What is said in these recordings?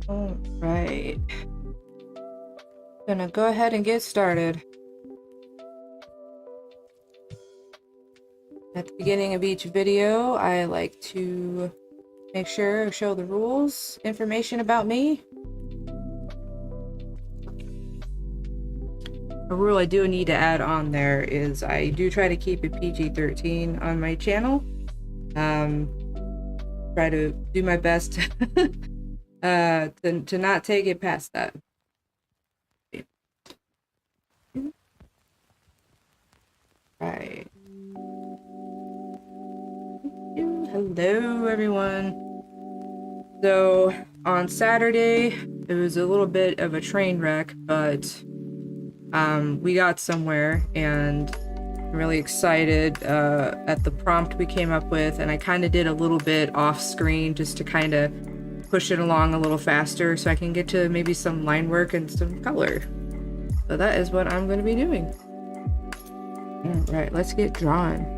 All right. Gonna go ahead and get started. At the beginning of each video, I like to make sure I show the rules, information about me. a rule I do need to add on there is I do try to keep it PG-13 on my channel. Try to do my best to not take it past that. Right. Hello, everyone. So on Saturday, it was a little bit of a train wreck, but we got somewhere, and I'm really excited at the prompt we came up with, and I kind of did a little bit off screen just to kind of push it along a little faster so I can get to maybe some line work and some color. So that is what I'm going to be doing. All right, let's get drawing.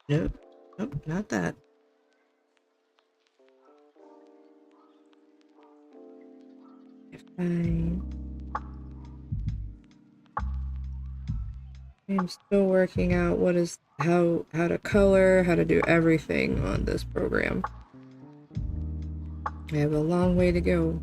Nope, nope, not that. Fine. I'm still working out how to color, how to do everything on this program. I have a long way to go.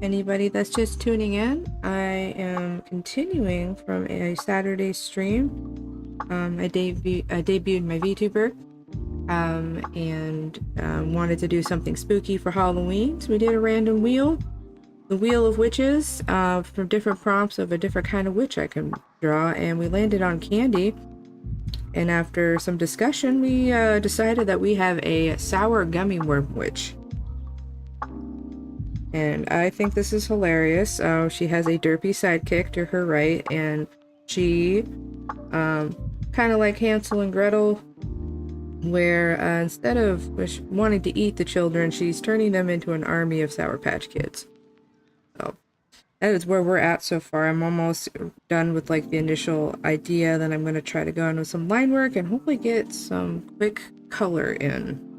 Anybody that's just tuning in, I am continuing from a Saturday stream. I debuted my VTuber, and wanted to do something spooky for Halloween, so we did a random wheel. The Wheel of Witches, from different prompts of a different kind of witch I can draw, and we landed on Candy. And after some discussion, we decided that we have a sour gummy worm witch. And I think this is hilarious. She has a derpy sidekick to her right, and she, kind of like Hansel and Gretel, where instead of wanting to eat the children, she's turning them into an army of Sour Patch Kids. So that is where we're at so far. I'm almost done with like the initial idea. Then I'm going to try to go in with some line work and hopefully get some quick color in.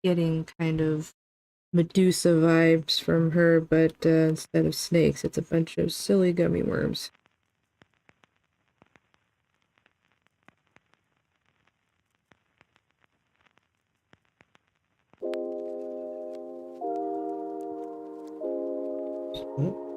getting kind of Medusa vibes from her, but instead of snakes, it's a bunch of silly gummy worms. Oh.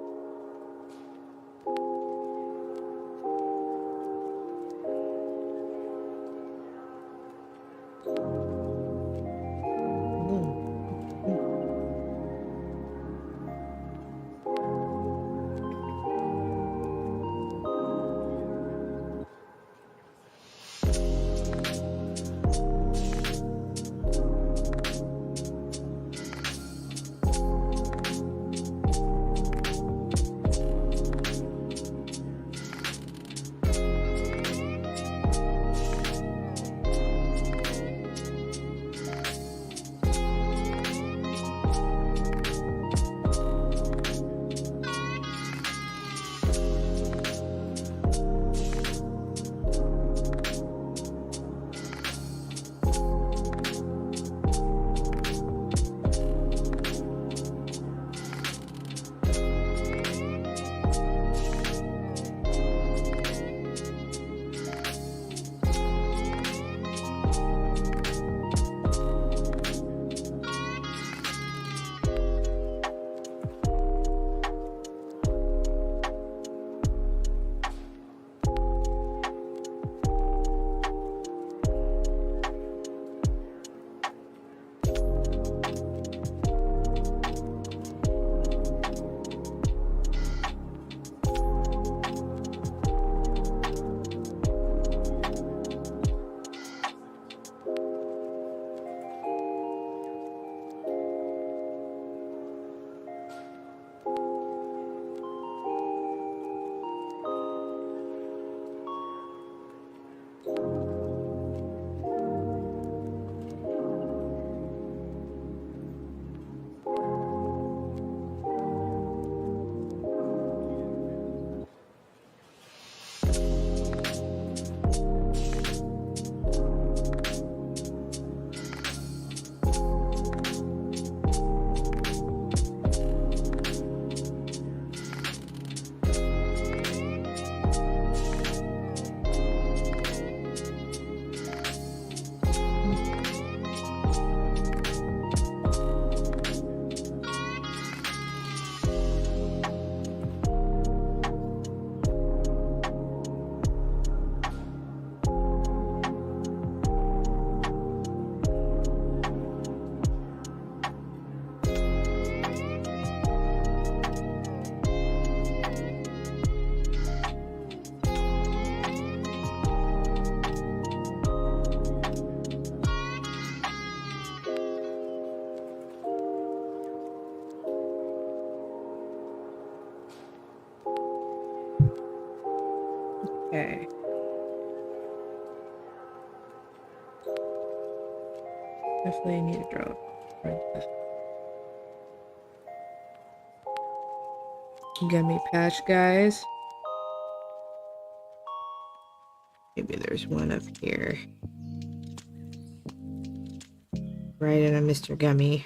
Okay. Definitely need to draw. Gummy patch guys. Maybe there's one up here. Right in a Mr. Gummy.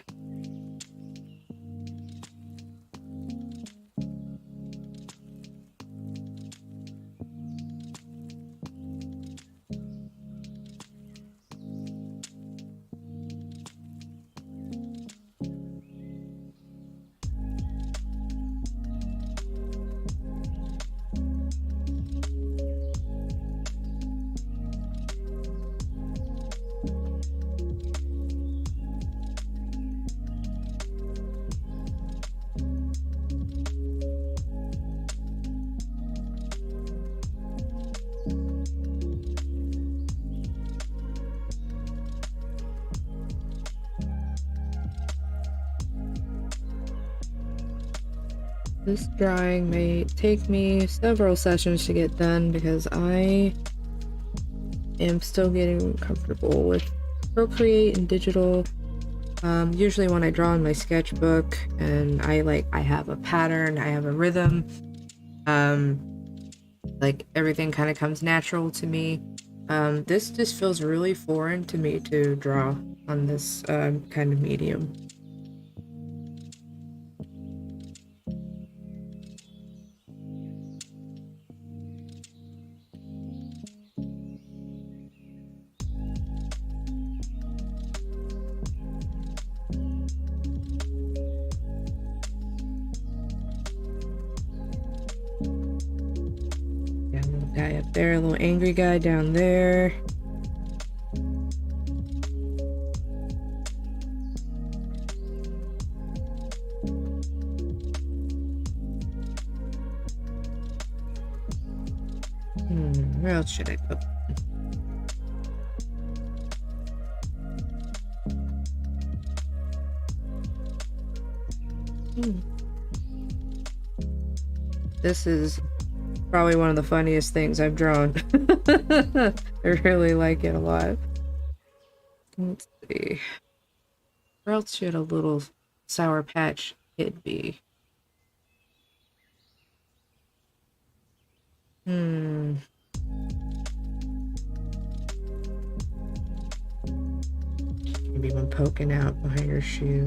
This drawing may take me several sessions to get done because I am still getting comfortable with Procreate and digital. Usually when I draw in my sketchbook and I have a pattern, I have a rhythm, like everything kind of comes natural to me. This just feels really foreign to me to draw on this kind of medium. Got a little guy up there, a little angry guy down there. Where else should I put? This is probably one of the funniest things I've drawn. I really like it a lot. Let's see. Where else should a little Sour Patch Kid be? Maybe one poking out behind her shoe.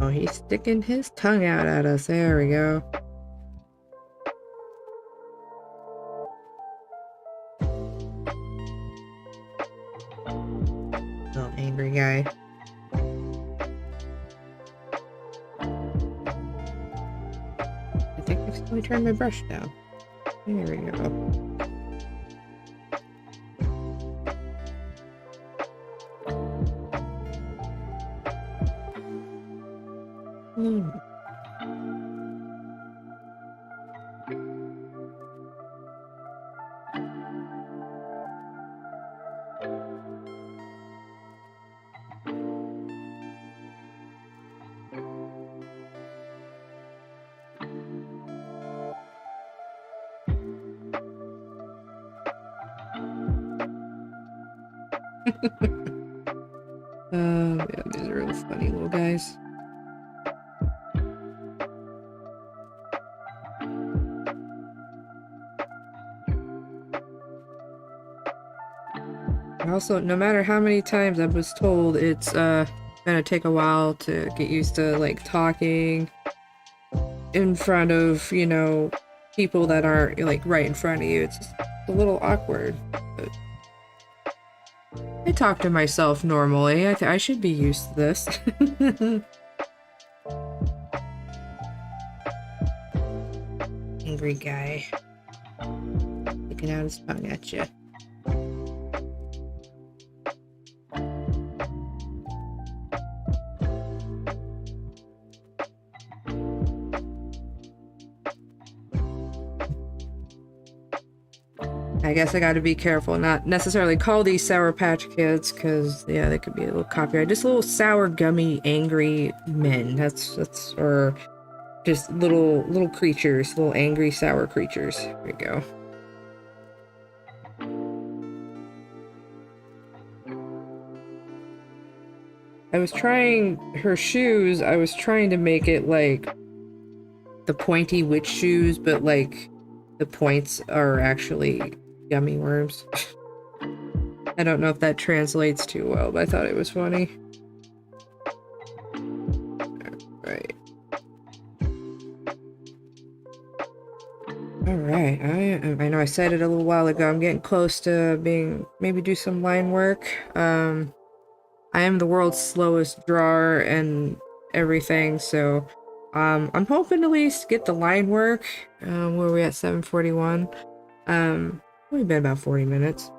Oh, he's sticking his tongue out at us. There we go. Little angry guy. I think I've slowly turned my brush down. There we go. Yeah, these are real funny little guys. Also, no matter how many times I was told, it's gonna take a while to get used to like talking in front of, you know, people that aren't like right in front of you. It's just a little awkward. But I talk to myself normally. I should be used to this. Angry guy. Sticking out his tongue at you. I guess I gotta be careful, not necessarily call these Sour Patch Kids, because, yeah, they could be a little copyright. Just little sour, gummy, angry men. That's, or just little creatures, little angry, sour creatures. There we go. I was trying her shoes, I was trying to make it like the pointy witch shoes, but like the points are actually gummy worms. I don't know if that translates too well, but I thought it was funny. Alright. Alright, I know I said it a little while ago, I'm getting close to maybe do some line work. I am the world's slowest drawer and everything, so I'm hoping to at least get the line work. Where are we at? 7:41. Only been about 40 minutes.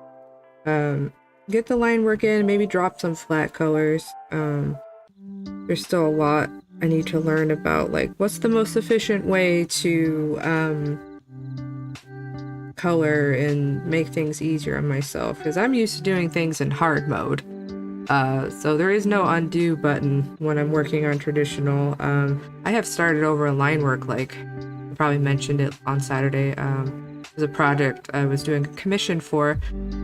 Get the line work in, maybe drop some flat colors. There's still a lot I need to learn about, like, what's the most efficient way to color and make things easier on myself, because I'm used to doing things in hard mode. So there is no undo button when I'm working on traditional. I have started over a line work, like I probably mentioned it on Saturday. It was a project I was doing a commission for a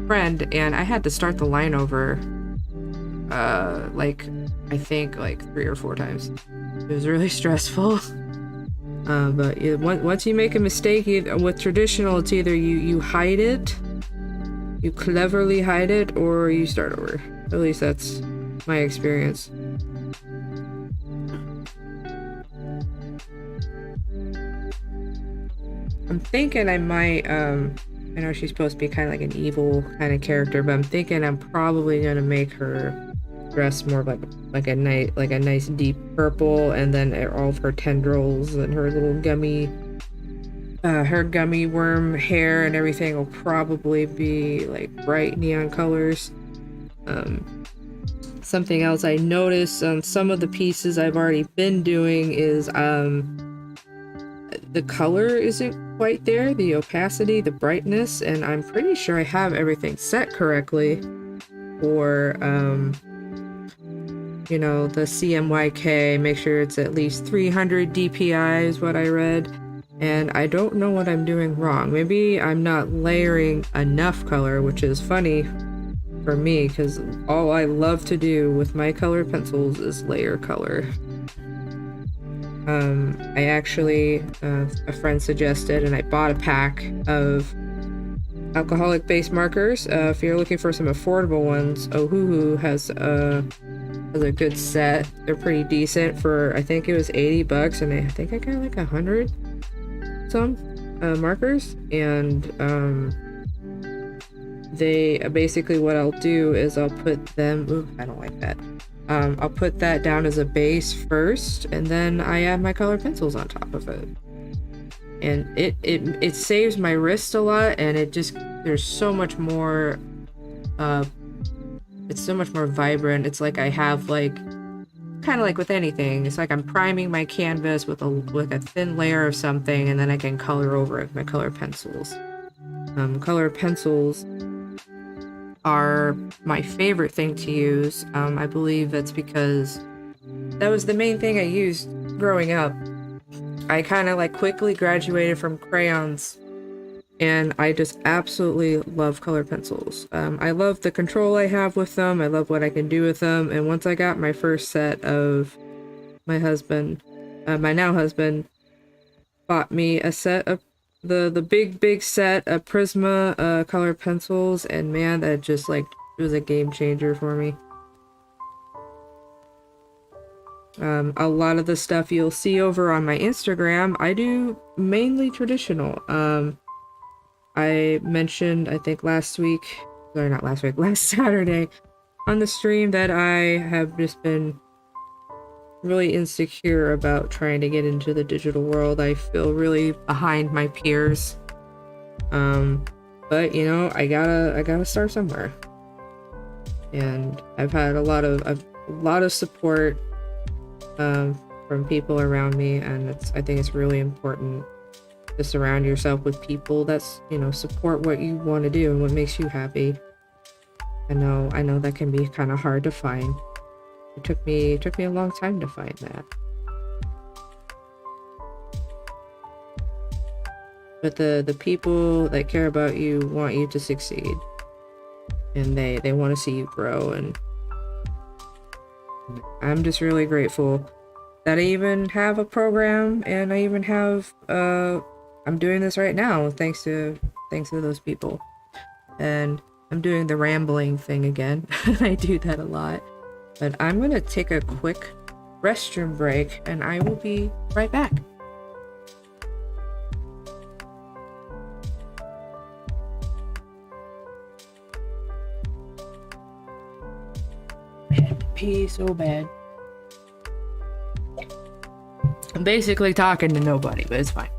friend, and I had to start the line over like I think like 3 or 4 times. It was really stressful. But yeah, once you make a mistake with traditional, it's either you hide it, you cleverly hide it, or you start over. At least that's my experience. I'm thinking I might, I know she's supposed to be kind of like an evil kind of character, but I'm thinking I'm probably gonna make her dress more like a nice deep purple, and then all of her tendrils and her little her gummy worm hair and everything will probably be like bright neon colors. Something else I noticed on some of the pieces I've already been doing is the color isn't quite there, the opacity, the brightness, and I'm pretty sure I have everything set correctly for you know, the CMYK. Make sure it's at least 300 DPI is what I read, and I don't know what I'm doing wrong. Maybe I'm not layering enough color, which is funny for me, because all I love to do with my colored pencils is layer color. I actually, a friend suggested, and I bought a pack of alcoholic base markers. If you're looking for some affordable ones, Ohuhu has a good set. They're pretty decent for, I think it was 80 bucks, and I think I got like 100 some markers, and they basically, what I'll do is I'll put them, ooh, I don't like that. I'll put that down as a base first, and then I add my colored pencils on top of it. And it saves my wrist a lot, and there's so much more, it's so much more vibrant. It's like I have like, kind of like with anything, it's like I'm priming my canvas with a thin layer of something, and then I can color over it with my colored pencils. Colored pencils are my favorite thing to use. I believe that's because that was the main thing I used growing up. I kind of like quickly graduated from crayons, and I just absolutely love colored pencils. I love the control I have with them. I love what I can do with them. And once I got my first set of my now husband bought me a set of the big set of Prisma colored pencils, and man, that just like, it was a game changer for me. A lot of the stuff you'll see over on my Instagram, I do mainly traditional. I mentioned, I think last Saturday on the stream, that I have just been really insecure about trying to get into the digital world. I feel really behind my peers. But you know, I gotta start somewhere. And I've had a lot of support from people around me, and I think it's really important to surround yourself with people that's, you know, support what you want to do and what makes you happy. I know that can be kind of hard to find. It took me a long time to find that. But the people that care about you want you to succeed, and they want to see you grow, and I'm just really grateful that I even have a program, and I even have I'm doing this right now thanks to those people. And I'm doing the rambling thing again. I do that a lot. But I'm gonna take a quick restroom break, and I will be right back. pee so bad. I'm basically talking to nobody, but it's fine.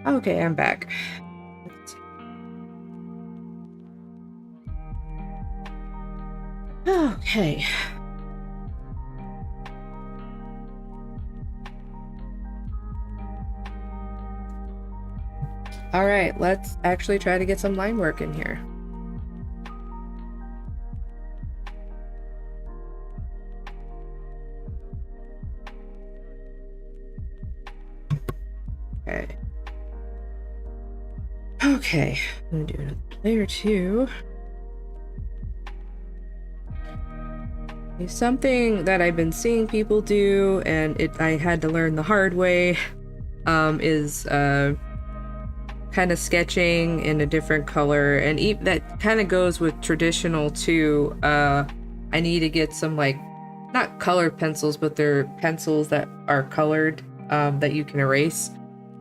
Okay, I'm back. Okay. All right, let's actually try to get some line work in here. Okay. Okay, I'm gonna do another layer 2. Something that I've been seeing people do, and I had to learn the hard way, is kind of sketching in a different color, and that kind of goes with traditional too. I need to get some, like, not colored pencils, but they're pencils that are colored, that you can erase,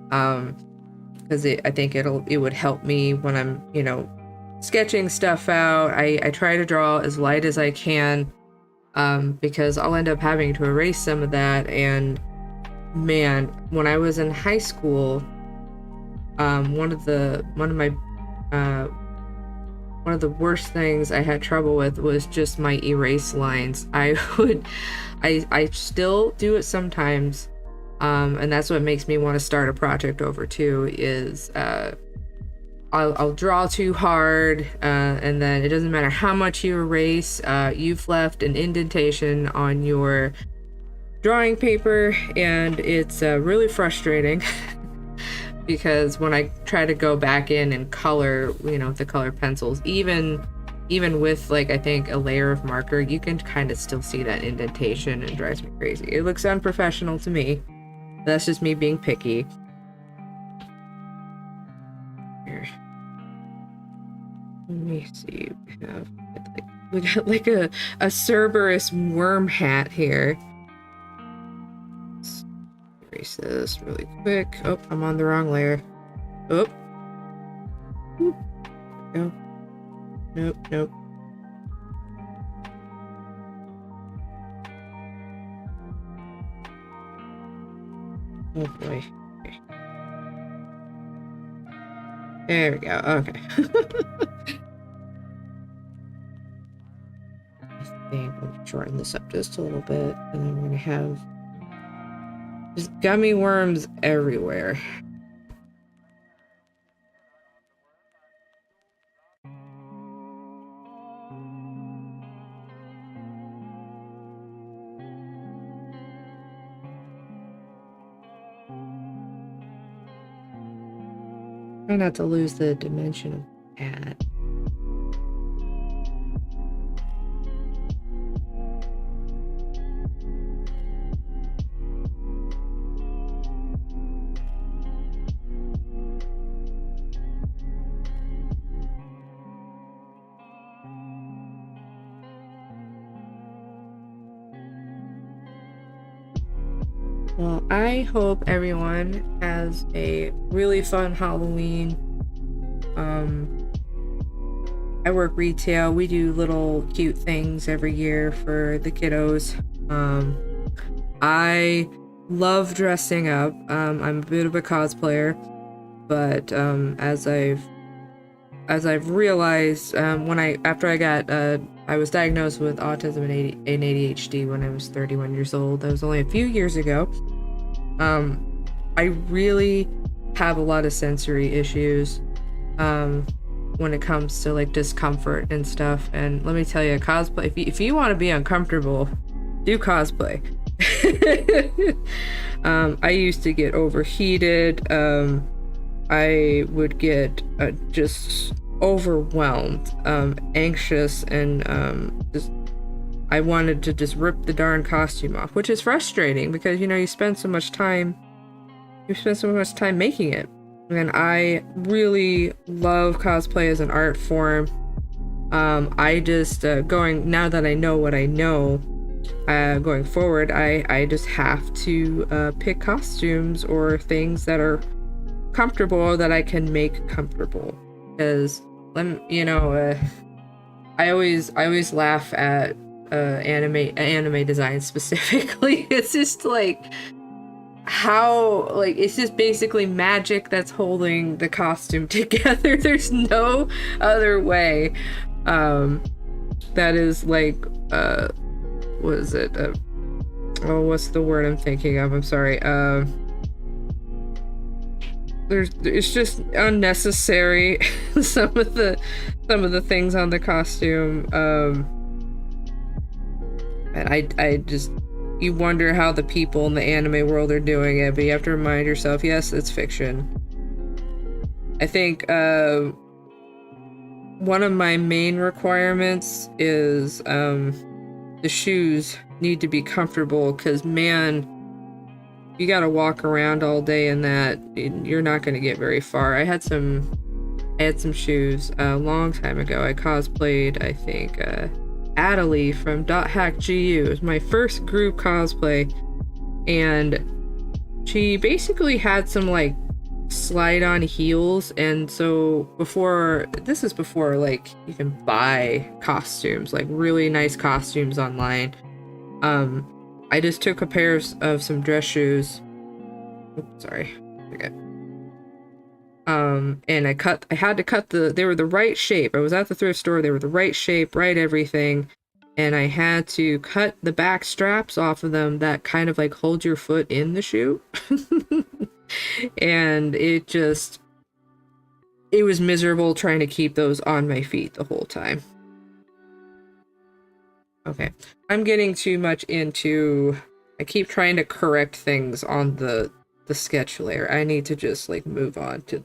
because I think it would help me when I'm, you know, sketching stuff out. I try to draw as light as I can, because I'll end up having to erase some of that. And man, when I was in high school, one of the worst things I had trouble with was just my erase lines. I still do it sometimes, and that's what makes me want to start a project over too, is I'll draw too hard, and then it doesn't matter how much you erase, you've left an indentation on your drawing paper, and it's really frustrating. Because when I try to go back in and color, you know, the color pencils, even with, like, I think a layer of marker, you can kind of still see that indentation, and it drives me crazy. It looks unprofessional to me. That's just me being picky. Here. Let me see. We got like a Cerberus worm hat here. Erase this really quick. Oh, I'm on the wrong layer. Oh. No. Nope, nope. Oh boy. Okay. There we go. Okay. I think we'll shorten this up just a little bit, and then we're gonna have just gummy worms everywhere. Try not to lose the dimension of that. Well, I hope everyone has a really fun Halloween. I work retail. We do little cute things every year for the kiddos. I love dressing up. I'm a bit of a cosplayer, but as I've realized, after I was diagnosed with autism and ADHD when I was 31 years old. That was only a few years ago. I really have a lot of sensory issues when it comes to like discomfort and stuff. And let me tell you, cosplay, if you want to be uncomfortable, do cosplay. I used to get overheated. I would get just overwhelmed, anxious, and I wanted to just rip the darn costume off, which is frustrating because, you know, you spend so much time making it. And I really love cosplay as an art form. I just, now that I know what I know, going forward, I just have to pick costumes or things that are comfortable that I can make comfortable. Because, you know, I always laugh at anime design specifically. It's just like how, like, it's just basically magic that's holding the costume together. There's no other way. That is like, what is it? What's the word I'm thinking of? I'm sorry. It's just unnecessary. some of the things on the costume. And I just, you wonder how the people in the anime world are doing it, but you have to remind yourself, yes, it's fiction. I think one of my main requirements is the shoes need to be comfortable, because man, you gotta walk around all day in that, you're not gonna get very far. I had some shoes a long time ago. I cosplayed, I think, Adelie from .hack GU. It was my first group cosplay, and she basically had some like slide-on heels, and so this is before like you can buy costumes, like really nice costumes online. I just took a pair of some dress shoes. Oops, sorry. Okay. And I had to cut they were the right shape. I was at the thrift store, they were the right shape, right everything. And I had to cut the back straps off of them that kind of like hold your foot in the shoe. And it was miserable trying to keep those on my feet the whole time. Okay, I'm getting too much into, I keep trying to correct things on the sketch layer. I need to just like move on to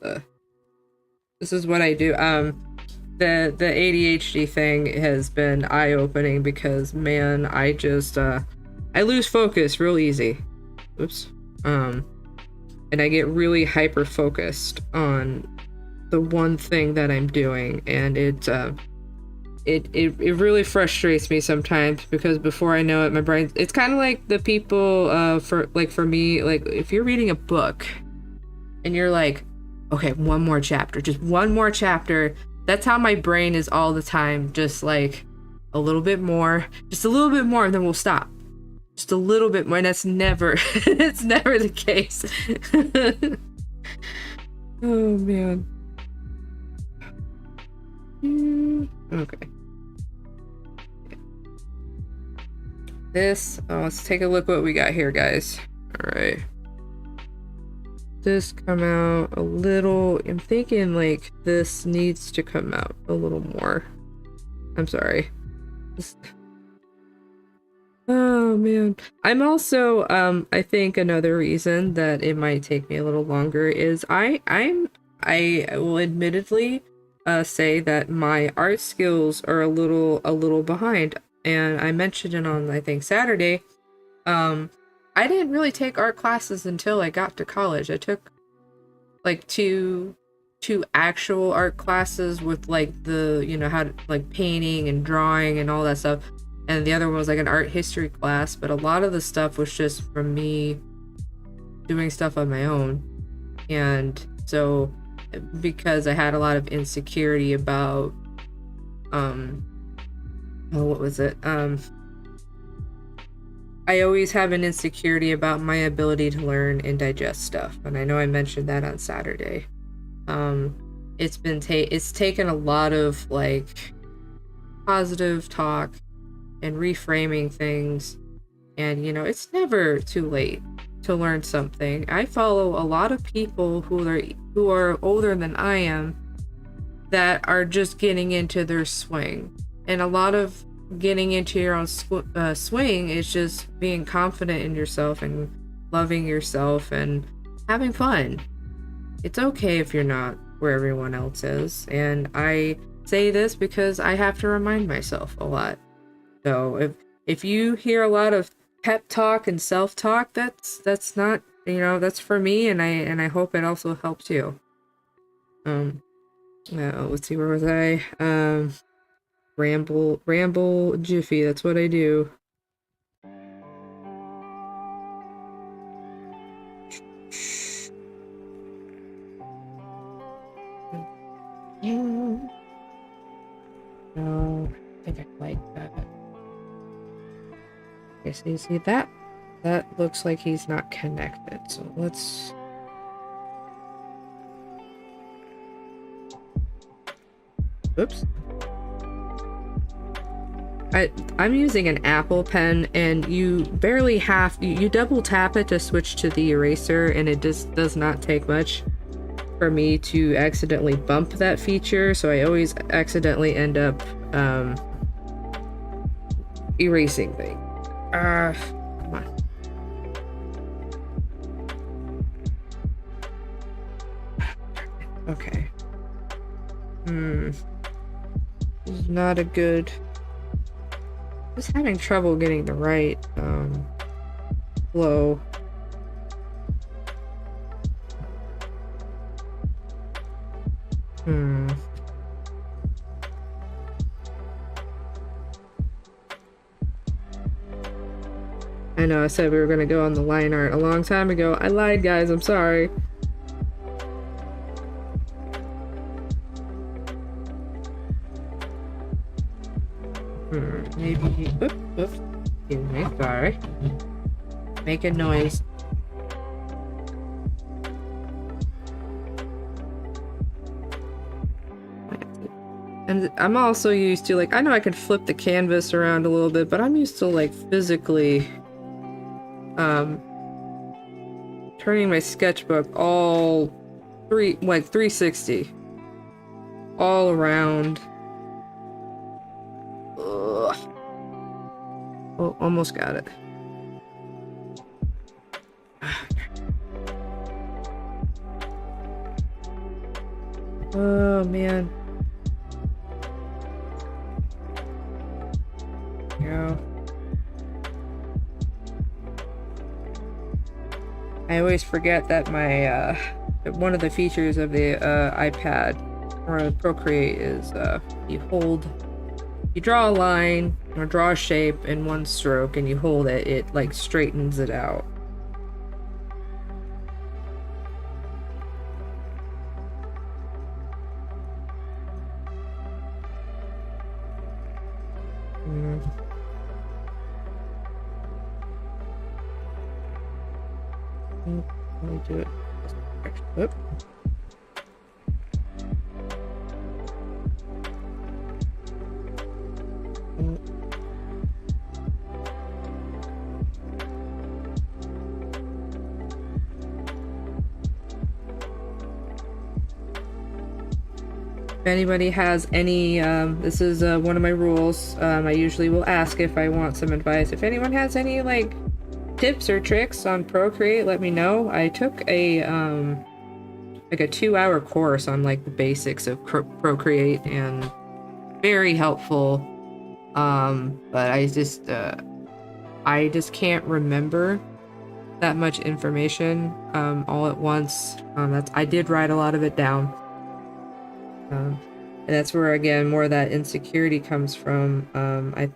this is what I do. The ADHD thing has been eye-opening because, man, I just I lose focus real easy. Oops. And I get really hyper focused on the one thing that I'm doing, and it really frustrates me sometimes, because before I know it, my brain, it's kind of like the people for me, like if you're reading a book and you're like, okay, one more chapter, just one more chapter. That's how my brain is all the time, just like a little bit more, just a little bit more, and then we'll stop. Just a little bit more, and that's never it's never the case. Oh man. Okay. Let's take a look what we got here, guys. All right. This come out a little, I'm thinking like this needs to come out a little more. I'm sorry. Oh man. I'm also, I think another reason that it might take me a little longer is I will admittedly say that my art skills are a little behind. And I mentioned it on, I think, Saturday. I didn't really take art classes until I got to college. I took like two actual art classes with like the, you know, how to, like painting and drawing and all that stuff. And the other one was like an art history class, but a lot of the stuff was just from me doing stuff on my own. And so, because I had a lot of insecurity about, what was it? I always have an insecurity about my ability to learn and digest stuff. And I know I mentioned that on Saturday. It's taken a lot of like positive talk and reframing things. And it's never too late to learn something. I follow a lot of people who are older than I am that are just getting into their swing. And a lot of getting into your own swing is just being confident in yourself and loving yourself and having fun. It's okay if you're not where everyone else is. And I say this because I have to remind myself a lot. So if you hear a lot of pep talk and self-talk, that's not, that's for me, and I hope it also helps you. Let's see, where was I? Ramble Jiffy, that's what I do. No, I think I like that. Okay, so you see that? That looks like he's not connected, so let's... Oops. I'm using an Apple pen, and you barely you double tap it to switch to the eraser, and it just does not take much for me to accidentally bump that feature, so I always accidentally end up erasing things. Come on. Okay. This is not a good... Just having trouble getting the right flow. I know I said we were gonna go on the line art a long time ago. I lied, guys. I'm sorry. Maybe... Oops. Excuse me. Sorry. Make a noise. And I'm also used to, like, I know I can flip the canvas around a little bit, but I'm used to, like, physically turning my sketchbook all 360 all around. Ugh. Oh, almost got it. Oh man. Yeah. I always forget that my one of the features of the iPad or Procreate is you draw a line or draw a shape in one stroke and you hold it, it like straightens it out. Let me do it. Oop. If anybody has any, this is one of my rules. I usually will ask if I want some advice. If anyone has any like tips or tricks on Procreate, let me know. I took a like a 2-hour course on like the basics of Procreate, and very helpful. But I just can't remember that much information all at once. I did write a lot of it down. And that's where, again, more of that insecurity comes from.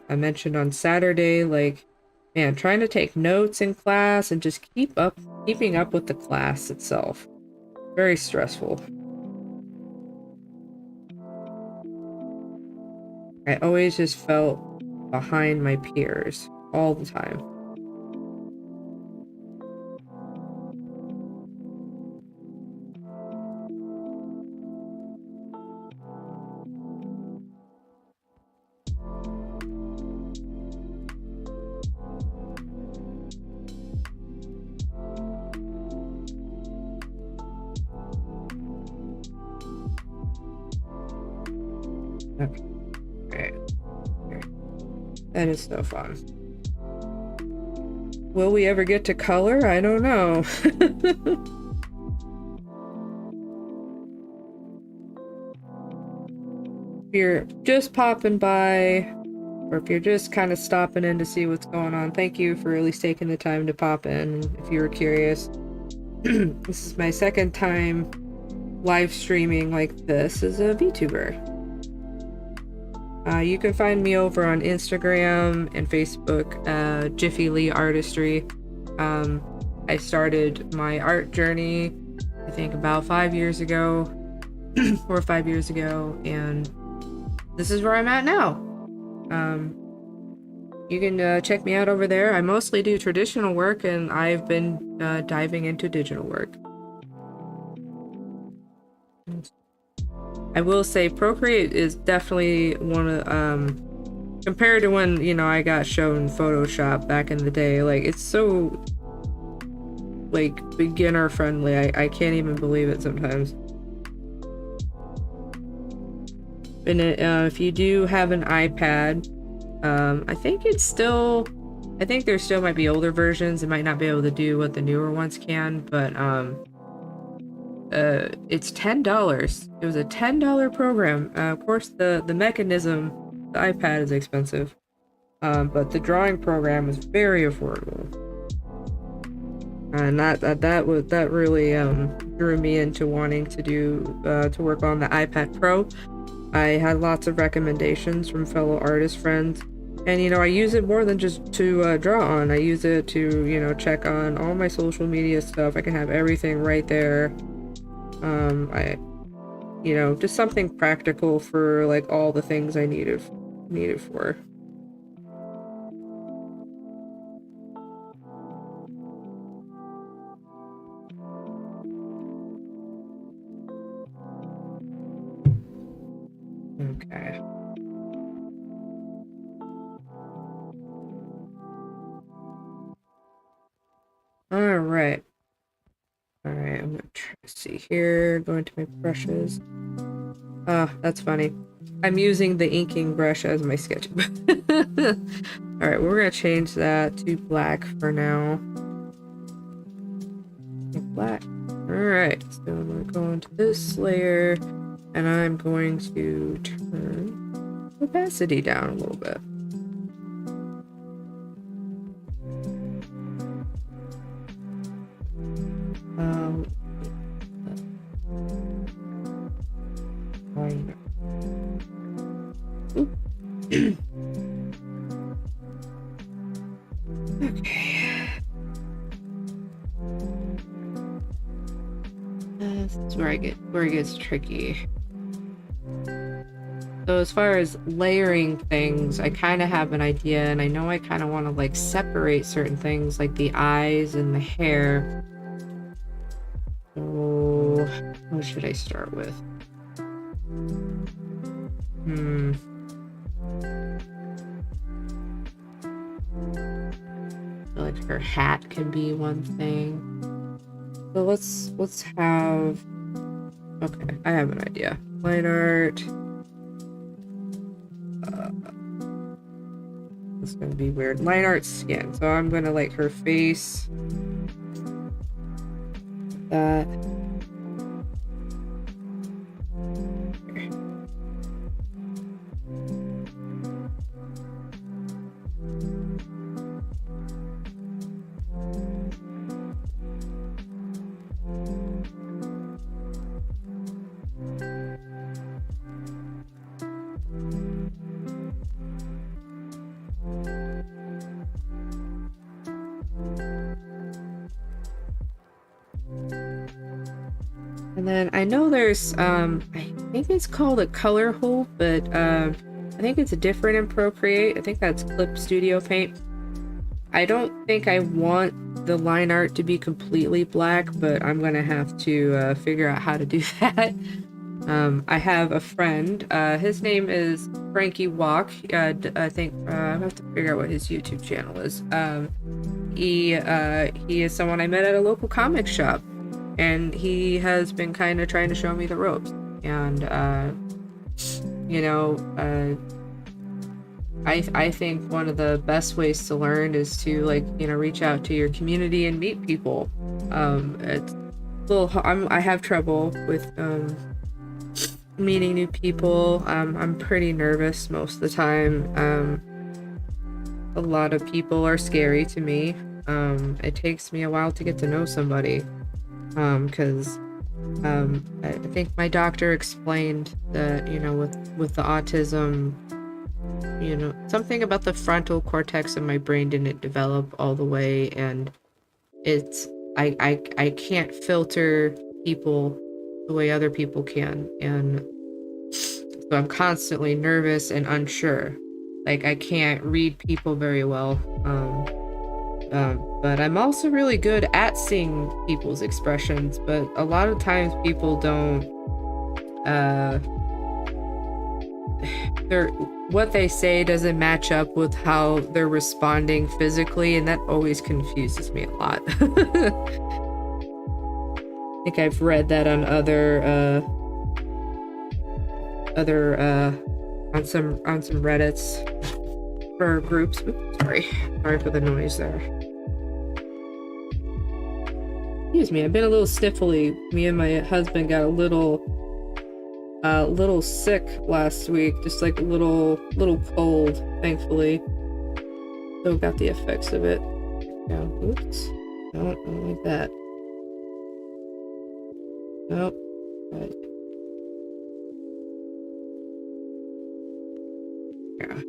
I mentioned on Saturday, like, man, trying to take notes in class and just keep up keeping up with the class itself. Very stressful. I always just felt behind my peers all the time. Okay. That is so fun. Will we ever get to color? I don't know. If you're just popping by, or if you're just kind of stopping in to see what's going on, thank you for at least taking the time to pop in if you were curious. This is my second time live streaming like this as a VTuber. You can find me over on Instagram and Facebook, Jiffy Lee Artistry. I started my art journey, I think about 5 years ago, 4 or 5 years ago, and this is where I'm at now. You can check me out over there. I mostly do traditional work, and I've been diving into digital work. I will say Procreate is definitely one of, compared to when, you know, I got shown Photoshop back in the day, like, it's so, like, beginner friendly. I can't even believe it sometimes. And if you do have an iPad, I think it's still, I think there still might be older versions. It might not be able to do what the newer ones can, but, it's $10. It was a $10 program. Of course, the mechanism, the iPad is expensive, but the drawing program is very affordable. And that really drew me into wanting to do to work on the iPad Pro. I had lots of recommendations from fellow artist friends, and you know, I use it more than just to draw on. I use it to, you know, check on all my social media stuff. I can have everything right there. You know, just something practical for like all the things I need it for. Okay. All right. All right, I'm gonna try to see here. Going to my brushes. That's funny. I'm using the inking brush as my sketching. All right, we're gonna change that to black for now. Black. All right, so I'm gonna go into this layer, and I'm going to turn opacity down a little bit. Okay. This is where it gets tricky. So as far as layering things, I kind of have an idea, and I know I kind of want to like separate certain things like the eyes and the hair. So what should I start with? I feel like her hat could be one thing. So let's have, okay, I have an idea. Line art. It's gonna be weird. Line art skin. So I'm gonna like her face. That. And then I know there's, I think it's called a color hole, but I think it's different in Procreate. I think that's Clip Studio Paint. I don't think I want the line art to be completely black, but I'm gonna have to figure out how to do that. I have a friend, his name is Frankie Walk. I think I have to figure out what his YouTube channel is. He is someone I met at a local comic shop, and he has been kind of trying to show me the ropes. And you know, I think one of the best ways to learn is to, like, you know, reach out to your community and meet people. It's a little, I have trouble with meeting new people. I'm pretty nervous most of the time. A lot of people are scary to me. It takes me a while to get to know somebody, because I think my doctor explained that, you know, with the autism, you know, something about the frontal cortex of my brain didn't develop all the way, and it's I can't filter people the way other people can, and so I'm constantly nervous and unsure. Like, I can't read people very well. But I'm also really good at seeing people's expressions, but a lot of times people don't, what they say doesn't match up with how they're responding physically, and that always confuses me a lot. I think I've read that on on some Reddits or groups. Oops, sorry for the noise there. Excuse me, I've been a little sniffly. Me and my husband got a little sick last week, just like a little cold, thankfully. Still got the effects of it. Yeah, oops. No, don't like that. Nope. Right. Yeah.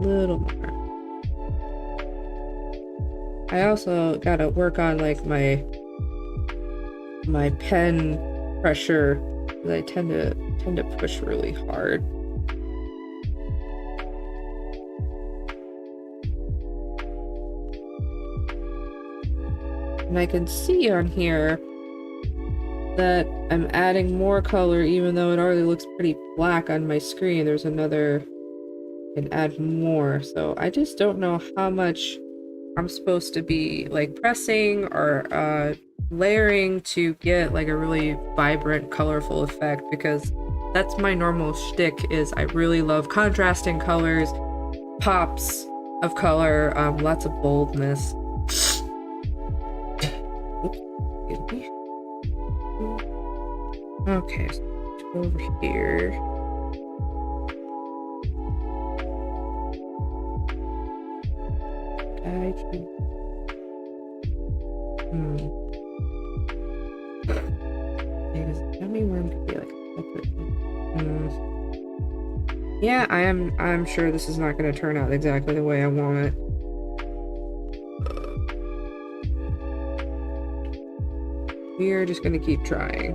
Little more. I also gotta work on, like, my pen pressure, because I tend to push really hard. And I can see on here that I'm adding more color, even though it already looks pretty black on my screen. There's another, I can add more, so I just don't know how much I'm supposed to be, like, pressing or layering to get, like, a really vibrant, colorful effect, because that's my normal shtick. Is I really love contrasting colors, pops of color, lots of boldness. Oops, excuse me. Okay, so over here. Because gummy worm could be like a separate one. Yeah, I'm sure this is not going to turn out exactly the way I want it. We are just going to keep trying.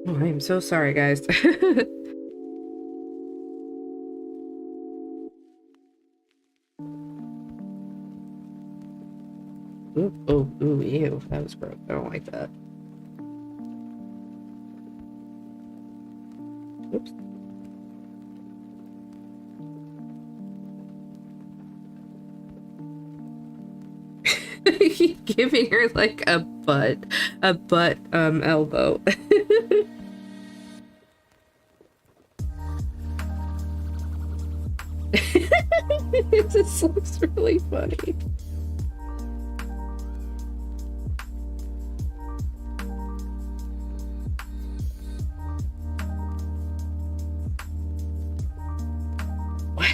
Oh, I am so sorry, guys. Ooh, ew, that was gross. I don't like that. Oops. Giving her like a butt elbow. It just looks really funny.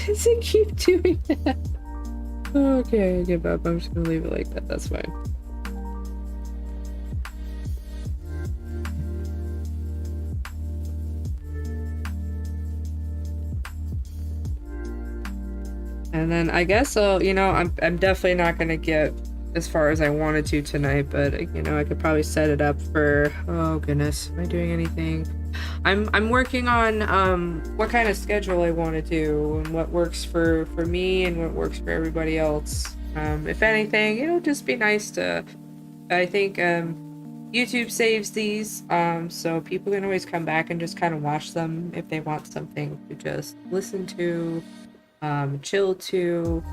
does it keep doing that? Okay, I give up. I'm just gonna leave it like that. That's fine. And then I guess you know, I'm definitely not gonna get as far as I wanted to tonight, but you know, I could probably set it up for, oh goodness, am I doing anything? I'm working on what kind of schedule I want to do and what works for me and what works for everybody else. If anything, it'll just be nice to, I think YouTube saves these, so people can always come back and just kind of watch them if they want something to just listen to, chill to.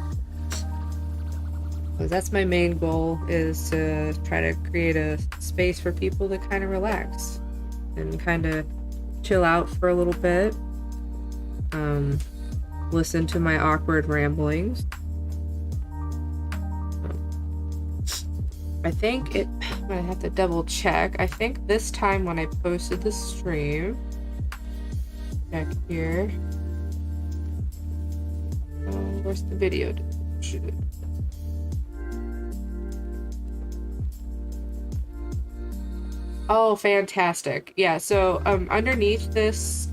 So that's my main goal, is to try to create a space for people to kind of relax and kind of chill out for a little bit. Listen to my awkward ramblings. I think it, I'm gonna have to double check. I think this time when I posted the stream, back here, where's the video? Oh, fantastic. Yeah, so underneath this,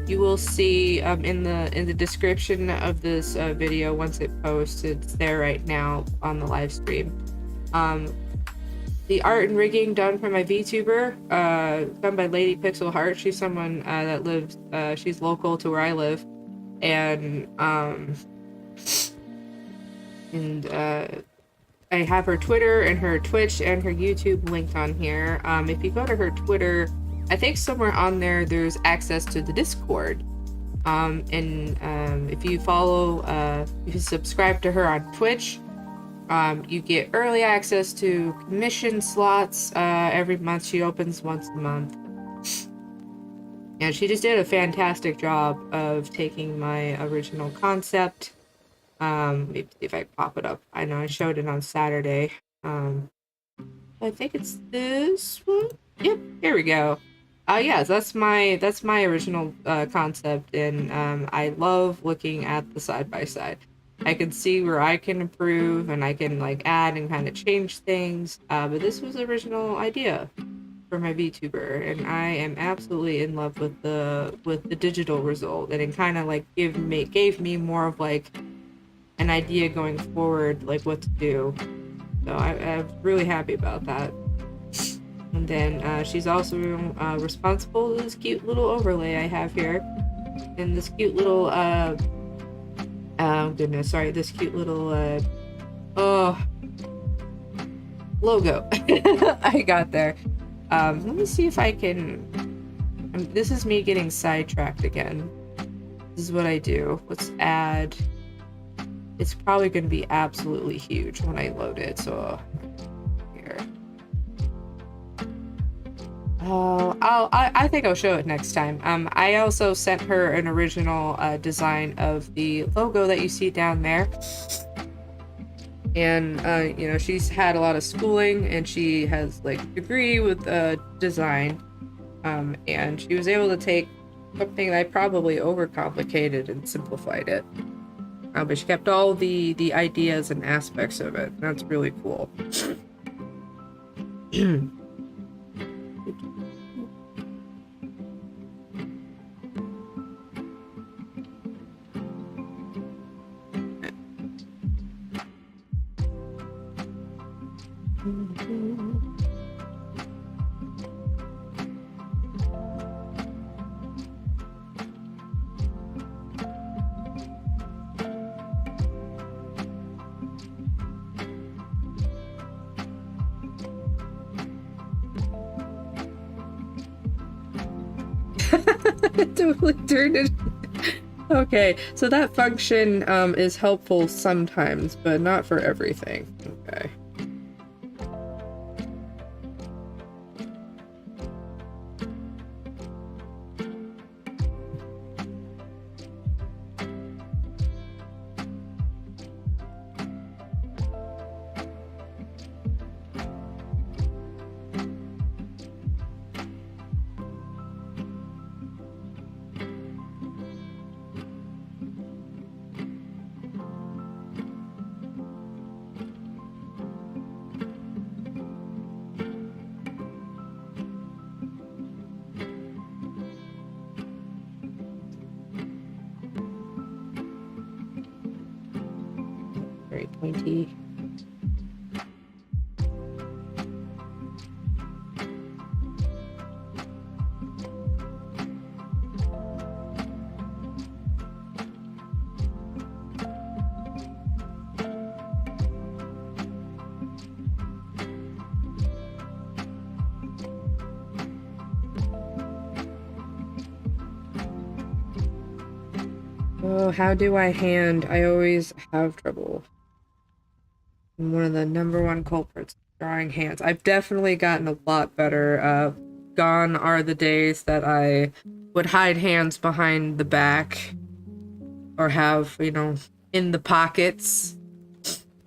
you will see in the description of this video, once it posts, it's there right now on the live stream. The art and rigging done for my VTuber, done by Lady Pixel Heart. She's someone that lives, she's local to where I live, and I have her Twitter and her Twitch and her YouTube linked on here. If you go to her Twitter, I think somewhere on there there's access to the Discord. If you follow, if you subscribe to her on Twitch, you get early access to commission slots every month. She opens once a month. And she just did a fantastic job of taking my original concept. Maybe see if I can pop it up. I know I showed it on Saturday. I think it's this one. Yep, here we go. Yeah, that's my original concept, and I love looking at the side by side. I can see where I can improve, and I can like add and kind of change things. But this was the original idea for my VTuber, and I am absolutely in love with the digital result, and it kind of like gave me more of like an idea going forward, like what to do. So I'm really happy about that. And then she's also responsible for this cute little overlay I have here, and this cute little oh goodness, sorry, this cute little logo I got there. Let me see if I can. This is me getting sidetracked again. This is what I do. Let's add. It's probably going to be absolutely huge when I load it, so here. Oh, I think I'll show it next time. I also sent her an original design of the logo that you see down there. And, you know, she's had a lot of schooling, and she has, like, a degree with design. And she was able to take something that I probably overcomplicated and simplified it. But she kept all the ideas and aspects of it. That's really cool. Totally turned it. Okay, so that function is helpful sometimes, but not for everything. Okay. pointy. Oh, how do I hand? I always have trouble. I'm one of the #1 culprits, drawing hands. I've definitely gotten a lot better. Gone are the days that I would hide hands behind the back or have, you know, in the pockets.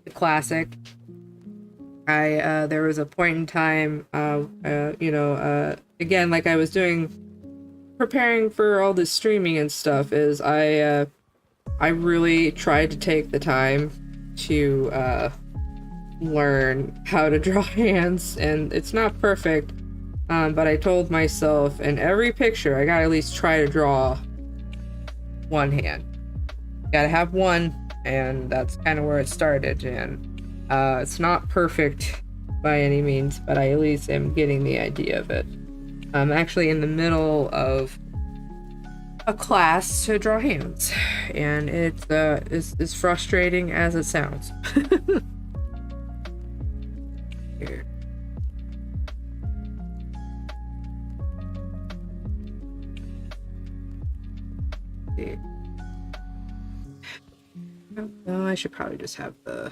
The classic. There was a point in time, again, like I was doing, preparing for all this streaming and stuff, is I really tried to take the time to, learn how to draw hands, and it's not perfect, but I told myself in every picture I gotta at least try to draw one hand. Gotta have one, and that's kind of where it started, and it's not perfect by any means, but I at least am getting the idea of it. I'm actually in the middle of a class to draw hands, and it's as frustrating as it sounds. Here. See. No, I should probably just have the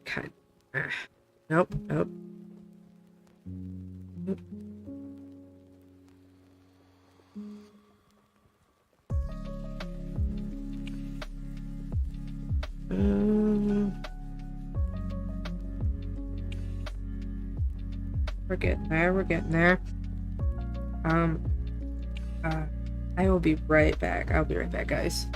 kind of. Nope. We're getting there. I will be right back. I'll be right back, guys.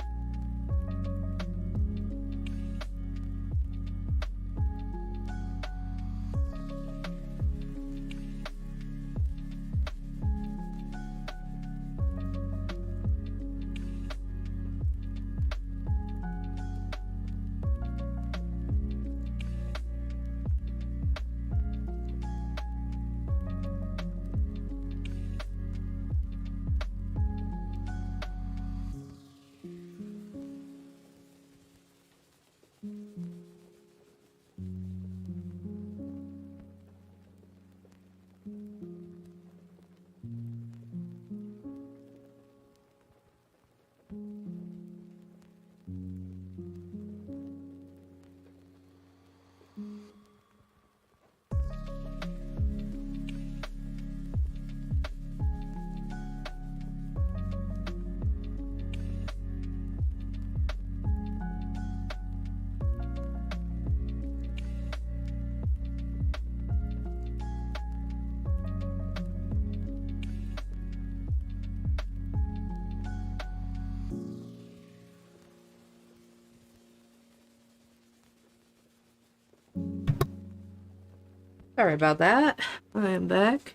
Sorry about that. I am back.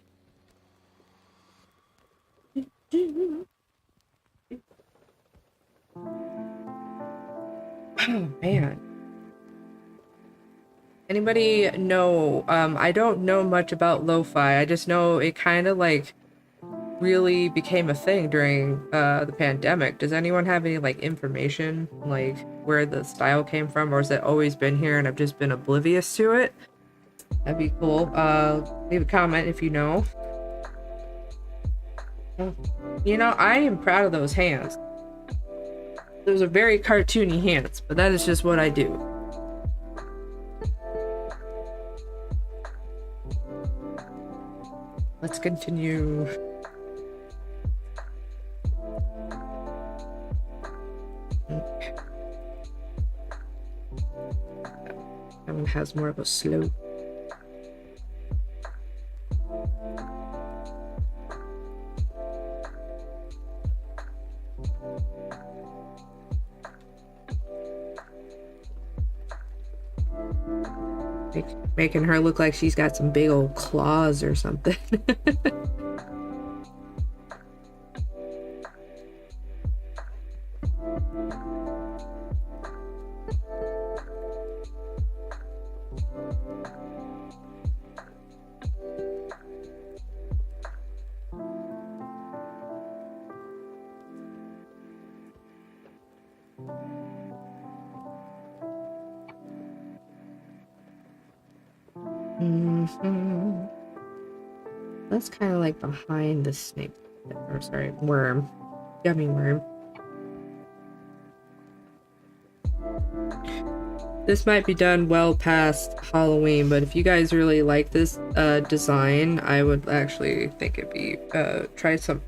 Oh, man. Anybody know, I don't know much about lo-fi. I just know it kind of like really became a thing during the pandemic. Does anyone have any like information like where the style came from, or has it always been here and I've just been oblivious to it? That'd be cool. Leave a comment if you know. You know, I am proud of those hands. Those are very cartoony hands, but that is just what I do. Let's continue. That one has more of a slope. Making her look like she's got some big old claws or something. That's kind of like behind the snake. Or sorry, worm. Gummy worm. This might be done well past Halloween, but if you guys really like this design, I would actually think it'd be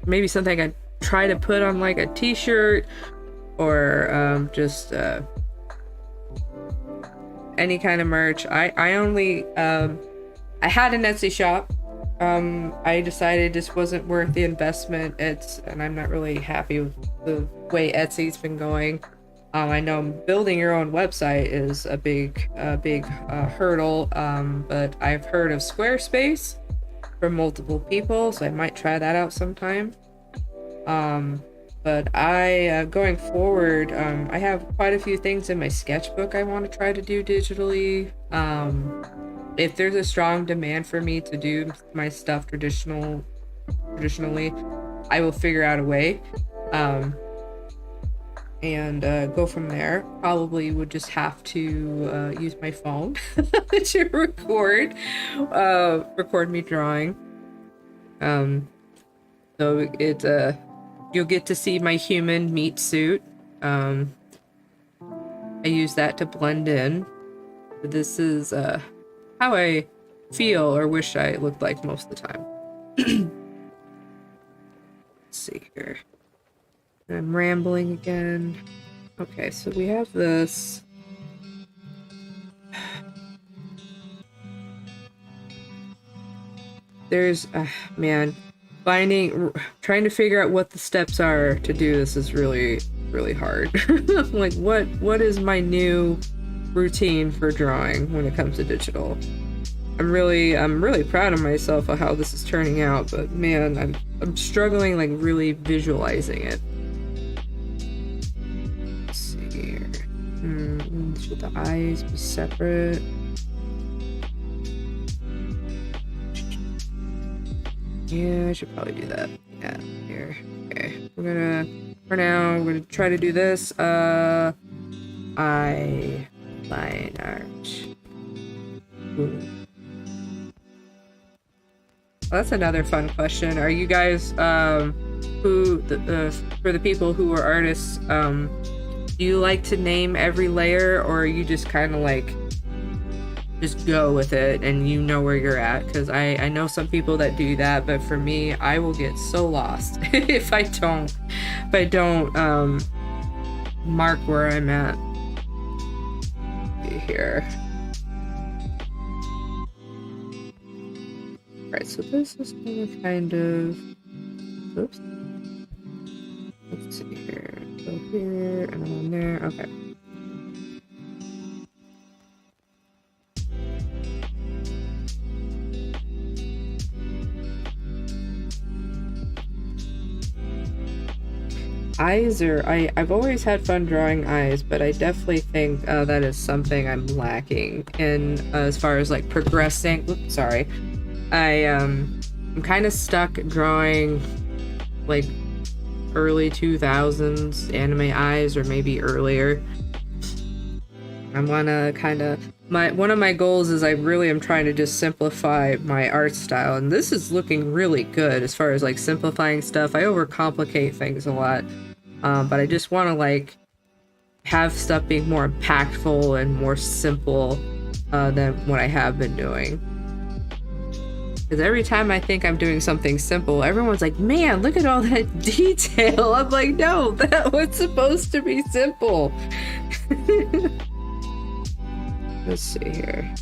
maybe something I'd try to put on like a t-shirt or just any kind of merch. I only I had an Etsy shop. I decided this wasn't worth the investment. And I'm not really happy with the way Etsy's been going. I know building your own website is a big hurdle, but I've heard of Squarespace from multiple people, so I might try that out sometime. But going forward, I have quite a few things in my sketchbook I want to try to do digitally. If there's a strong demand for me to do my stuff traditionally, I will figure out a way. And go from there. Probably would just have to use my phone to record me drawing. So you'll get to see my human meat suit. I use that to blend in. But this is how I feel or wish I looked like most of the time. Let's see here. I'm rambling again. Okay, so we have this. There's, man, trying to figure out what the steps are to do this is really, really hard. Like, what is my new routine for drawing when it comes to digital? I'm really proud of myself of how this is turning out, but man, I'm struggling like really visualizing it. Should the eyes be separate? Yeah, I should probably do that. Yeah, here. Okay. For now, we're gonna try to do this. Eye line art. Well, that's another fun question. Are you guys, for the people who are artists, do you like to name every layer, or are you just kind of like just go with it and you know where you're at? Because I know some people that do that, but for me, I will get so lost if I don't mark where I'm at. Here. Right, so this is kind of oops. Let's see here. Go here and on there. Okay. Eyes are I've always had fun drawing eyes, but I definitely think that is something I'm lacking in as far as like progressing. Oops, sorry. I'm kind of stuck drawing like early 2000s anime eyes, or maybe earlier. I wanna one of my goals is I really am trying to just simplify my art style, and this is looking really good as far as like simplifying stuff. I overcomplicate things a lot, but I just want to like have stuff being more impactful and more simple than what I have been doing. Because every time I think I'm doing something simple, everyone's like, man, look at all that detail. I'm like, no, that was supposed to be simple. Let's see here.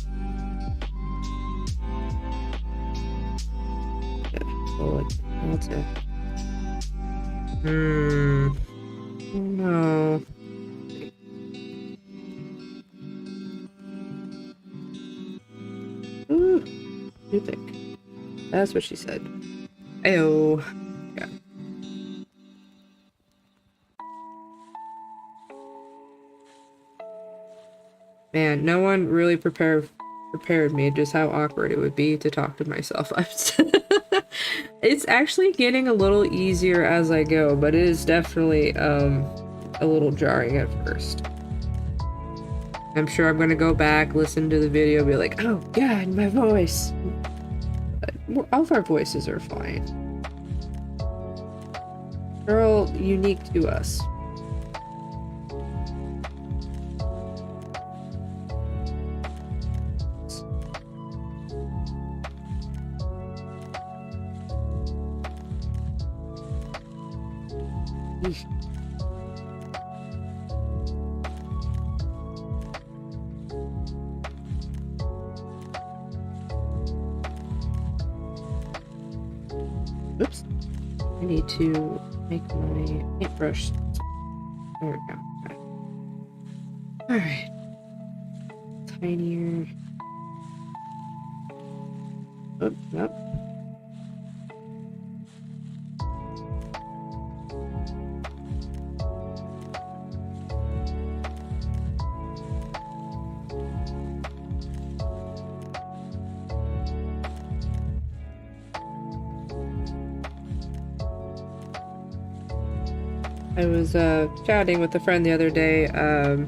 Oh, that's it. No. you think? That's what she said. Ayo. Yeah. Man, no one really prepared me just how awkward it would be to talk to myself. It's actually getting a little easier as I go, but it is definitely a little jarring at first. I'm sure I'm gonna go back, listen to the video, be like, oh god, my voice. But all of our voices are fine. They're all unique to us. Oops. I need to make my paintbrush. There we go. Alright. Tinier. Oh, nope. I was chatting with a friend the other day, or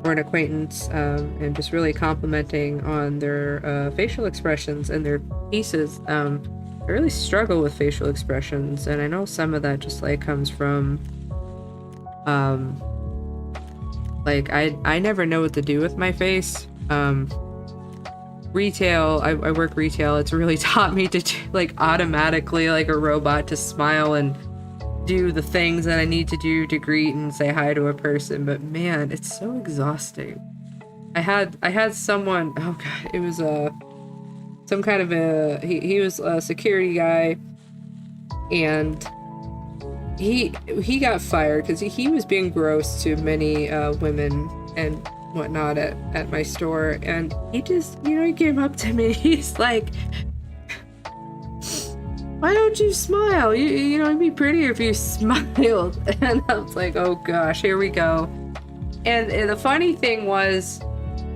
an acquaintance, and just really complimenting on their facial expressions and their pieces. I really struggle with facial expressions, and I know some of that just like comes from like I never know what to do with my face. Retail, I work retail, it's really taught me to like automatically like a robot to smile and do the things that I need to do to greet and say hi to a person, but man, it's so exhausting. I had someone, oh god, it was some kind of he was a security guy, and he got fired because he was being gross to many women and whatnot at my store, and he just, you know, he came up to me, he's like, why don't you smile? You know, it'd be prettier if you smiled. And I was like, oh gosh, here we go. And the funny thing was,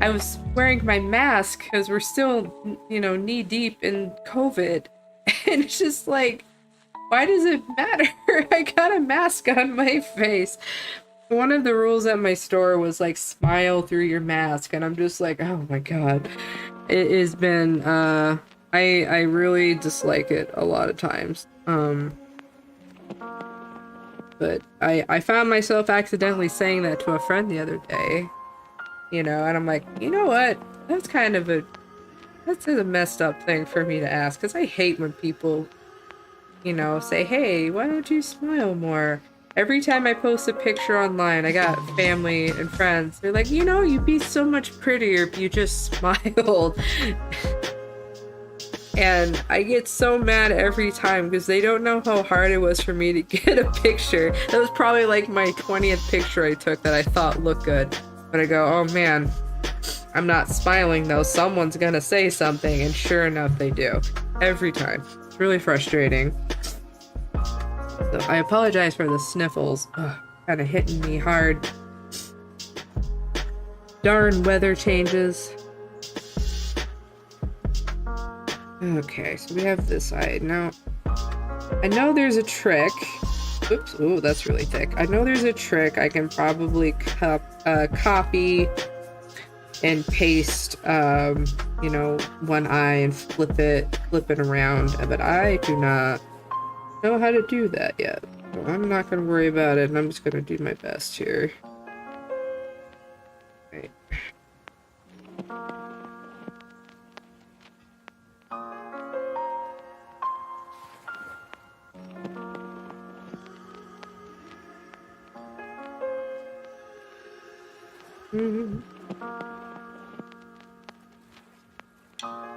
I was wearing my mask because we're still, you know, knee deep in COVID. And it's just like, why does it matter? I got a mask on my face. One of the rules at my store was like, smile through your mask. And I'm just like, oh my god. It has been, I really dislike it a lot of times. But I found myself accidentally saying that to a friend the other day, you know, and I'm like, you know what? That's a messed up thing for me to ask, because I hate when people, you know, say, hey, why don't you smile more? Every time I post a picture online, I got family and friends. They're like, you know, you'd be so much prettier if you just smiled. And I get so mad every time because they don't know how hard it was for me to get a picture. That was probably like my 20th picture I took that I thought looked good. But I go, oh man, I'm not smiling though. Someone's gonna say something, and sure enough they do. Every time. It's really frustrating. So I apologize for the sniffles. Kind of hitting me hard. Darn weather changes. Okay, so we have this side. Now, I know there's a trick. Oops, ooh, that's really thick. I know there's a trick I can probably copy and paste, you know, one eye and flip it around, but I do not know how to do that yet. So I'm not going to worry about it, and I'm just going to do my best here. Right.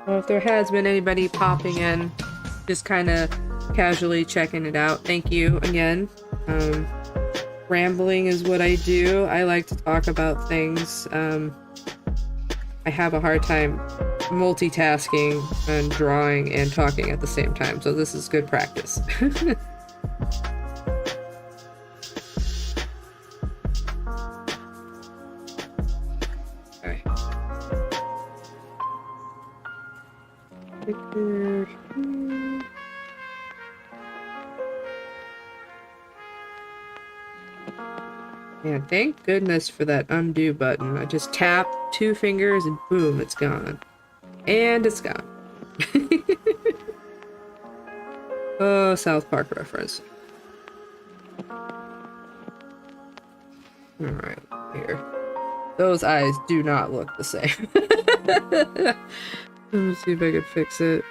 Well, if there has been anybody popping in, just kind of casually checking it out, thank you again. Rambling is what I do. I like to talk about things. I I have a hard time multitasking and drawing and talking at the same time, so this is good practice. Okay. Man, thank goodness for that undo button. I just tap 2 fingers and boom, it's gone. And it's gone. Oh, South Park reference. Alright, here. Those eyes do not look the same. Let me see if I can fix it.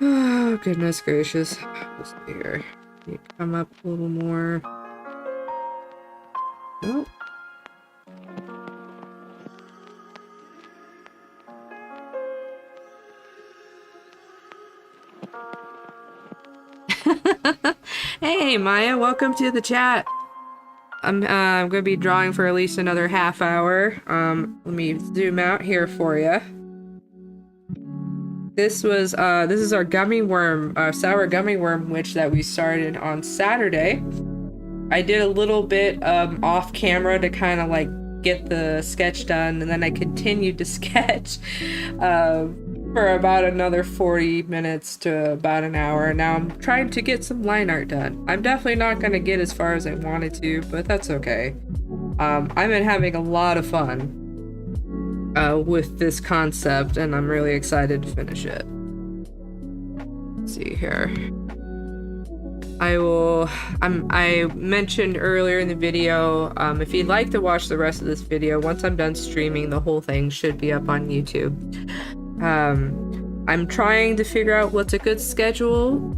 Oh, goodness gracious. Let's see here. You come up a little more. Oh. Hey Maya, welcome to the chat. I'm gonna be drawing for at least another half hour. Let me zoom out here for you. This is our gummy worm, sour gummy worm witch that we started on Saturday. I did a little bit off camera to kind of like get the sketch done, and then I continued to sketch for about another 40 minutes to about an hour. Now I'm trying to get some line art done. I'm definitely not going to get as far as I wanted to, but that's okay. I've been having a lot of fun with this concept, and I'm really excited to finish it. Let's see here. I mentioned earlier in the video, if you'd like to watch the rest of this video, once I'm done streaming, the whole thing should be up on YouTube. I'm trying to figure out what's a good schedule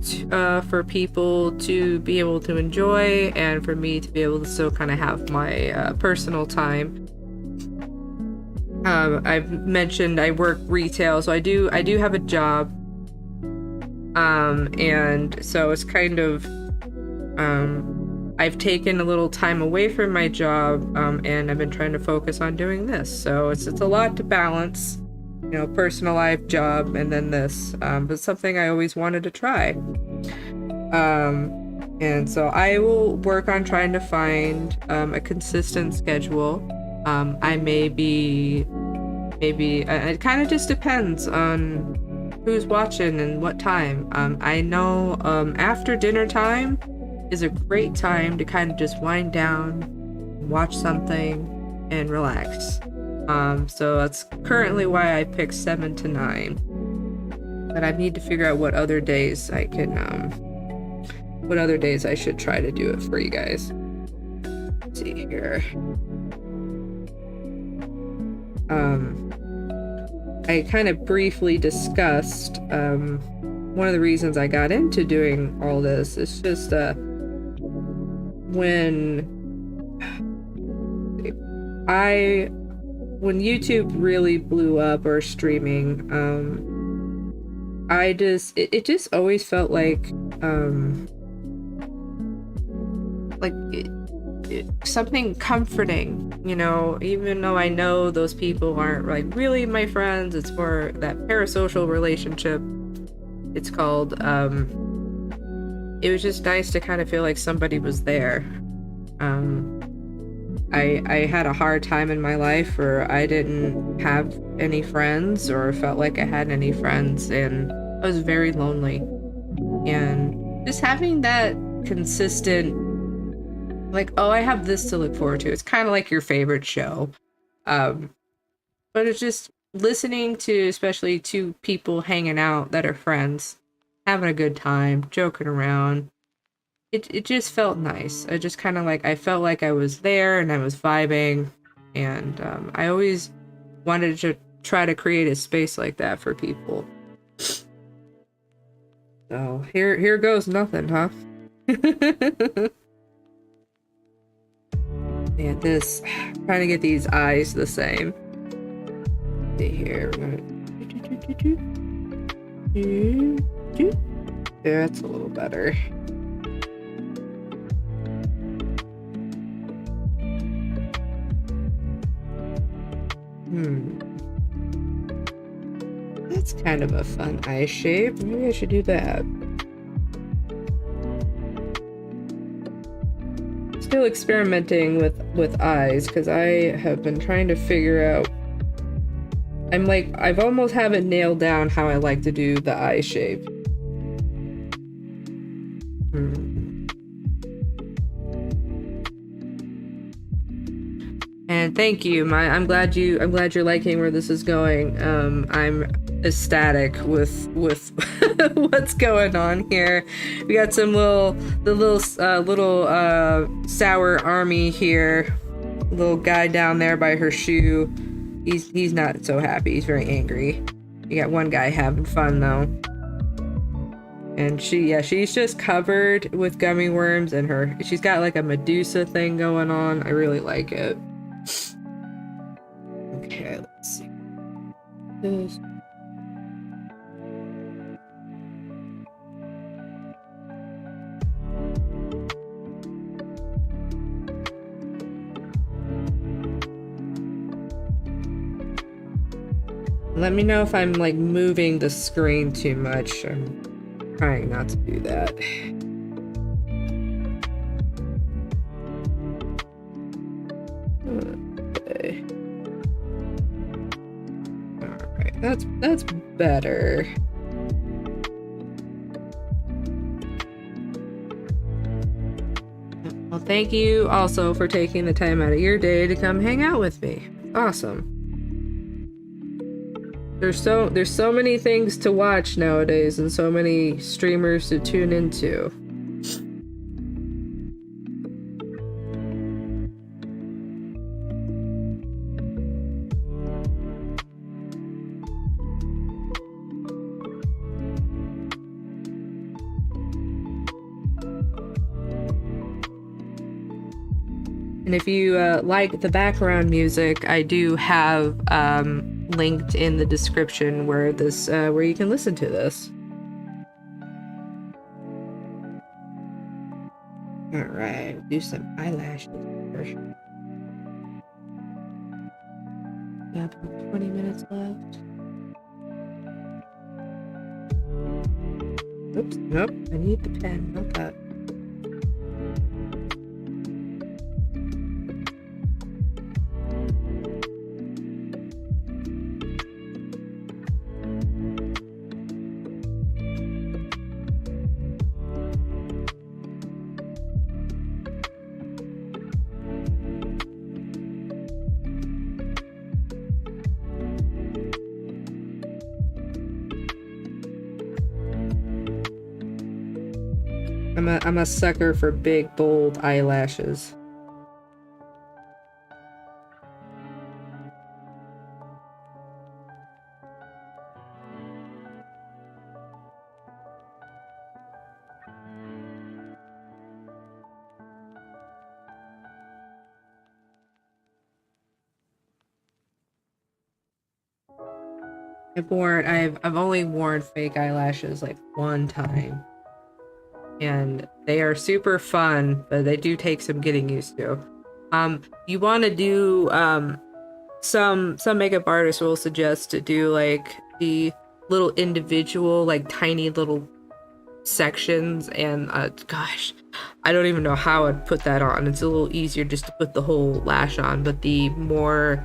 for people to be able to enjoy, and for me to be able to still kind of have my personal time. I've mentioned I work retail, so I do have a job. And so it's kind of, I've taken a little time away from my job, and I've been trying to focus on doing this. So it's a lot to balance, you know, personal life, job, and then this, but it's something I always wanted to try. And so I will work on trying to find, a consistent schedule. Maybe, it kind of just depends on who's watching and what time. I know after dinner time is a great time to kind of just wind down, watch something, and relax. So that's currently why I picked 7 to 9. But I need to figure out what other days I can, what other days I should try to do it for you guys. Let's see here. I kind of briefly discussed, one of the reasons I got into doing all this is just, when YouTube really blew up, or streaming, it just always felt like something comforting, you know, even though I know those people aren't like really my friends. It's more that parasocial relationship, it's called. It was just nice to kind of feel like somebody was there. I had a hard time in my life where I didn't have any friends, or felt like I had any friends, and I was very lonely. And just having that consistent, like, oh, I have this to look forward to. It's kind of like your favorite show. But it's just listening to, especially 2 people hanging out that are friends, having a good time, joking around. It just felt nice. I just kind of like, I felt like I was there and I was vibing. And I always wanted to try to create a space like that for people. So here goes nothing, huh? Yeah, this, trying to get these eyes the same. See here, yeah, that's a little better. That's kind of a fun eye shape. Maybe I should do that. Still experimenting with eyes, because I have been trying to figure out. I've almost have it nailed down how I like to do the eye shape. And thank you, I'm glad you're liking where this is going. I'm ecstatic with what's going on here. We got some little sour army here. Little guy down there by her shoe. He's not so happy. He's very angry. You got one guy having fun though. And she's just covered with gummy worms, and she's got like a Medusa thing going on. I really like it. Okay, let's see. This. Let me know if I'm like moving the screen too much. I'm trying not to do that. Okay. Alright, that's better. Well, thank you also for taking the time out of your day to come hang out with me. Awesome. There's so many things to watch nowadays and so many streamers to tune into. And if you like the background music, I do have linked in the description where you can listen to this. All right, do some eyelashes first. We have 20 minutes left. Oops, nope, I need the pen, not that. I'm a sucker for big, bold eyelashes. I've only worn fake eyelashes like one time. And they are super fun, but they do take some getting used to. You want to do some makeup artists will suggest to do like the little individual, like tiny little sections, and gosh, I don't even know how I'd put that on. It's a little easier just to put the whole lash on, but the more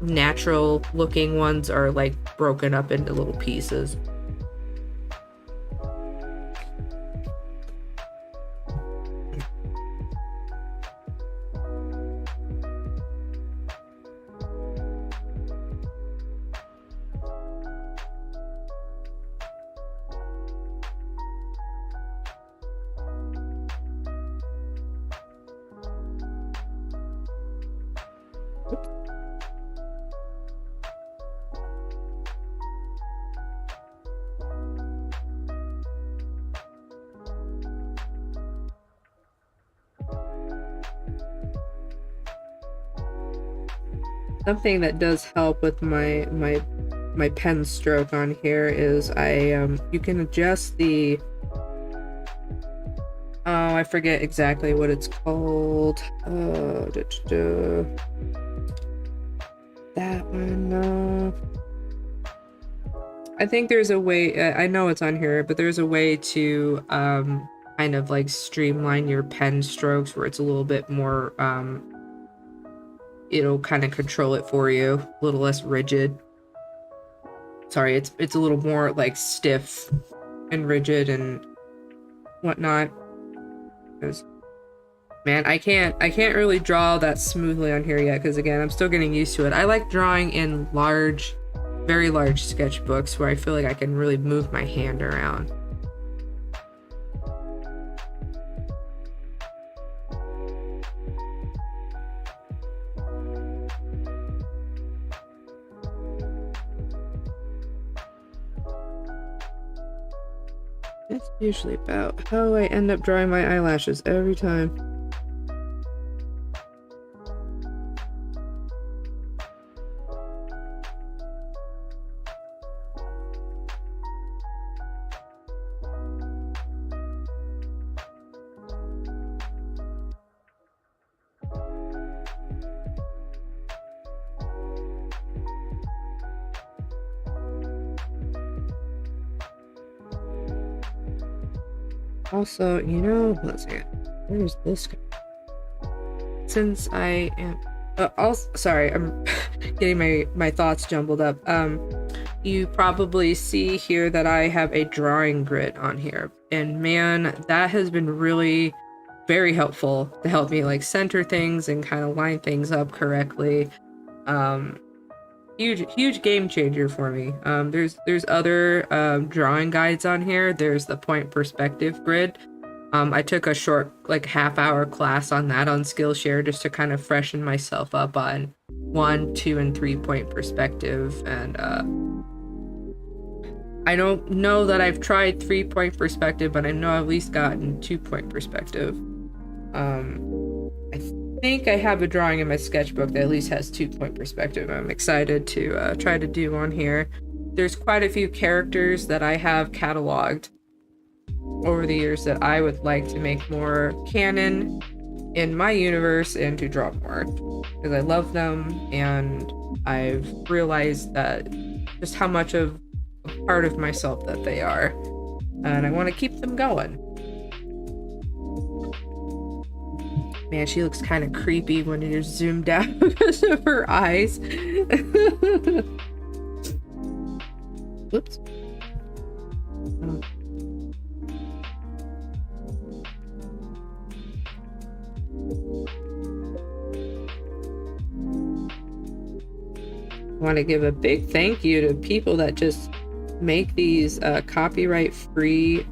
natural looking ones are like broken up into little pieces. Something that does help with my pen stroke on here is you can adjust the I forget exactly what it's called. that one, no. I think there's a way, I know it's on here, but there's a way to kind of like streamline your pen strokes where it's a little bit more, it'll kind of control it for you, a little less rigid. Sorry, it's a little more like stiff and rigid and whatnot. Man, I can't really draw that smoothly on here yet because again, I'm still getting used to it. I like drawing in large, very large sketchbooks where I feel like I can really move my hand around. It's usually about how I end up drawing my eyelashes every time. Also, you know, let's see, where's this guy? Since I am, also, sorry, I'm getting my thoughts jumbled up. You probably see here that I have a drawing grid on here, and man, that has been really very helpful to help me like center things and kind of line things up correctly. Huge game changer for me. There's other drawing guides on here. There's the point perspective grid. I took a short like half-hour class on that on Skillshare just to kind of freshen myself up on 1, 2, and 3 point perspective. And I don't know that I've tried 3 point perspective, but I know I've at least gotten 2 point perspective. I think I have a drawing in my sketchbook that at least has 2 point perspective. I'm excited to try to do on here. There's quite a few characters that I have cataloged over the years that I would like to make more canon in my universe and to draw more because I love them and I've realized that just how much of a part of myself that they are, and I want to keep them going. Man, she looks kind of creepy when you're zoomed out because of her eyes. Whoops. Oh. I want to give a big thank you to people that just make these copyright-free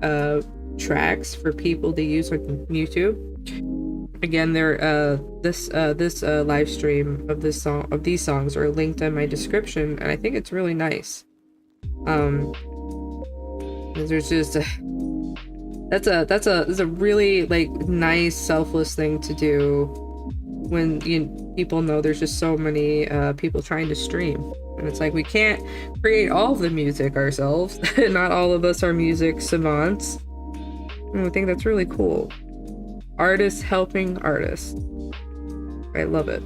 tracks for people to use on YouTube. Again, this live stream of these songs are linked in my description, and I think it's really nice. There's just that's a really like nice selfless thing to do when people know there's just so many people trying to stream, and it's like we can't create all of the music ourselves. Not all of us are music savants, and I think that's really cool. Artists helping artists. I love it.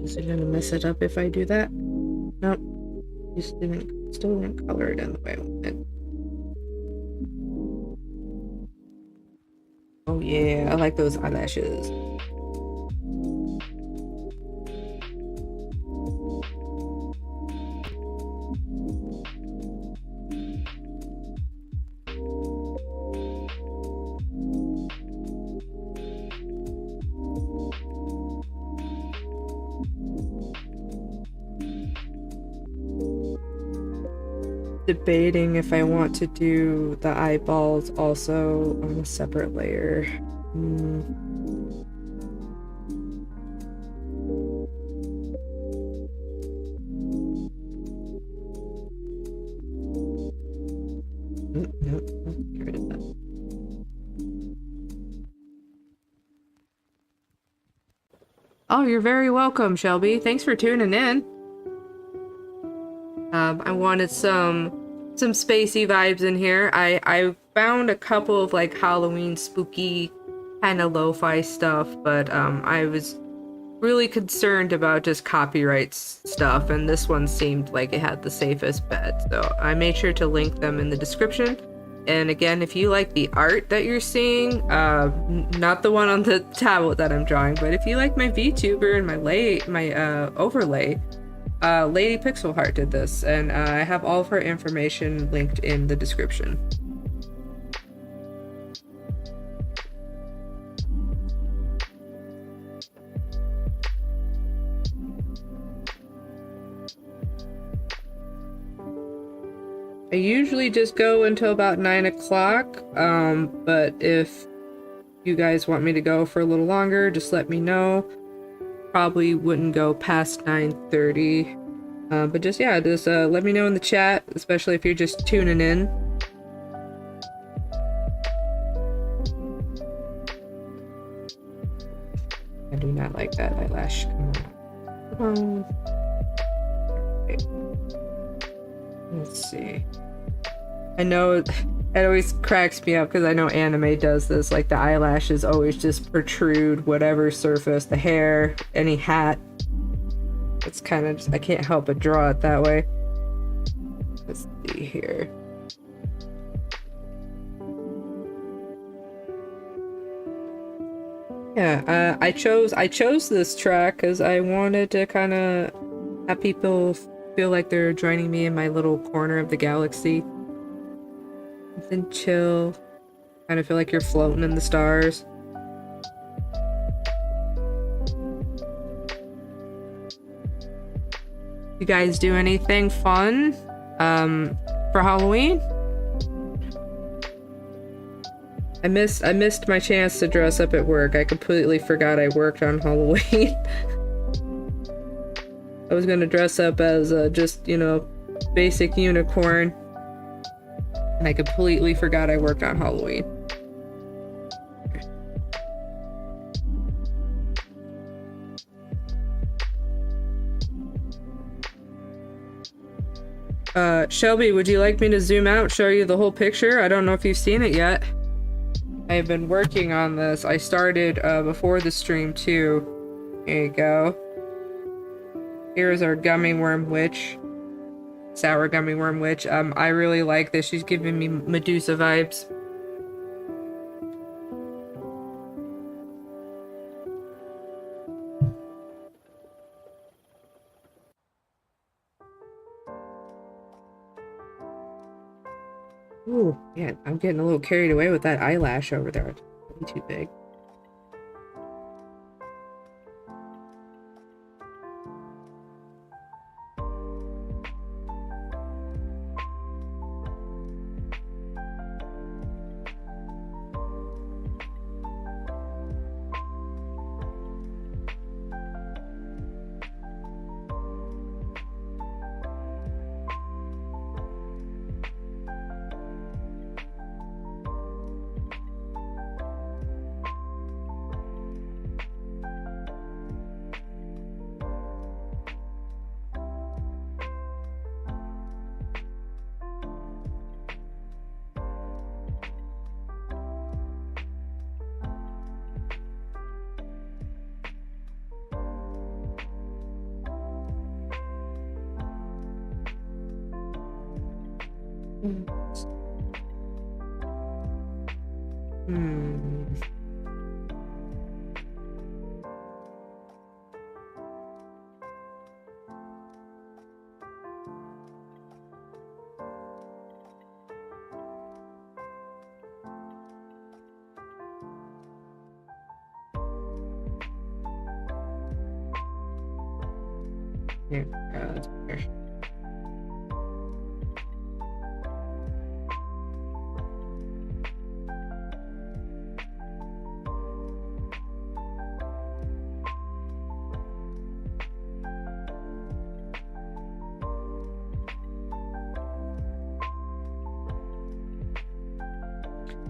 Is it gonna mess it up if I do that? Nope. Still didn't color it in the way I wanted. Oh yeah, I like those eyelashes. Debating if I want to do the eyeballs also on a separate layer. Nope, get rid of that. Oh, you're very welcome, Shelby. Thanks for tuning in. I wanted some spacey vibes in here. I found a couple of like Halloween spooky kind of lo-fi stuff, but I was really concerned about just copyright stuff, and this one seemed like it had the safest bet, so I made sure to link them in the description. And again, if you like the art that you're seeing, not the one on the tablet that I'm drawing, but if you like my VTuber and my overlay, Lady Pixel Heart did this, and I have all of her information linked in the description. I usually just go until about 9 o'clock, but if you guys want me to go for a little longer, just let me know. Probably wouldn't go past 9:30, but just let me know in the chat, especially if you're just tuning in. I do not like that eyelash. Come on. Okay. Let's see. I know it always cracks me up because I know anime does this, like the eyelashes always just protrude whatever surface, the hair, any hat. It's kind of just, I can't help but draw it that way. Let's see here. Yeah, I chose this track because I wanted to kind of have people feel like they're joining me in my little corner of the galaxy. Something chill. Kind of feel like you're floating in the stars. You guys do anything fun for Halloween? I missed my chance to dress up at work. I completely forgot I worked on Halloween. I was gonna dress up as just, you know, basic unicorn. And I completely forgot I worked on Halloween. Shelby, would you like me to zoom out, show you the whole picture? I don't know if you've seen it yet. I've been working on this. I started before the stream too. Here you go. Here's our gummy worm witch. Sour gummy worm witch. I really like this. She's giving me Medusa vibes. Ooh, yeah, I'm getting a little carried away with that eyelash over there. It's way too big. Here, that's better.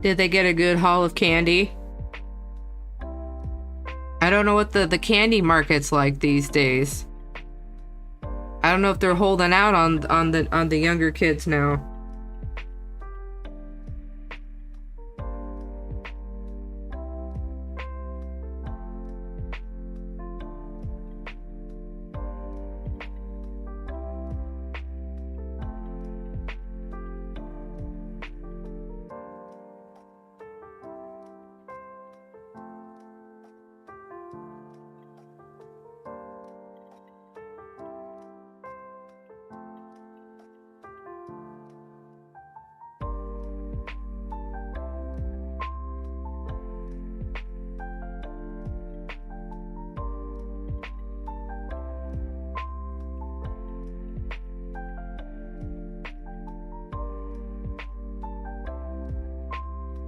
Did they get a good haul of candy? I don't know what the candy market's like these days. I don't know if they're holding out on the younger kids now.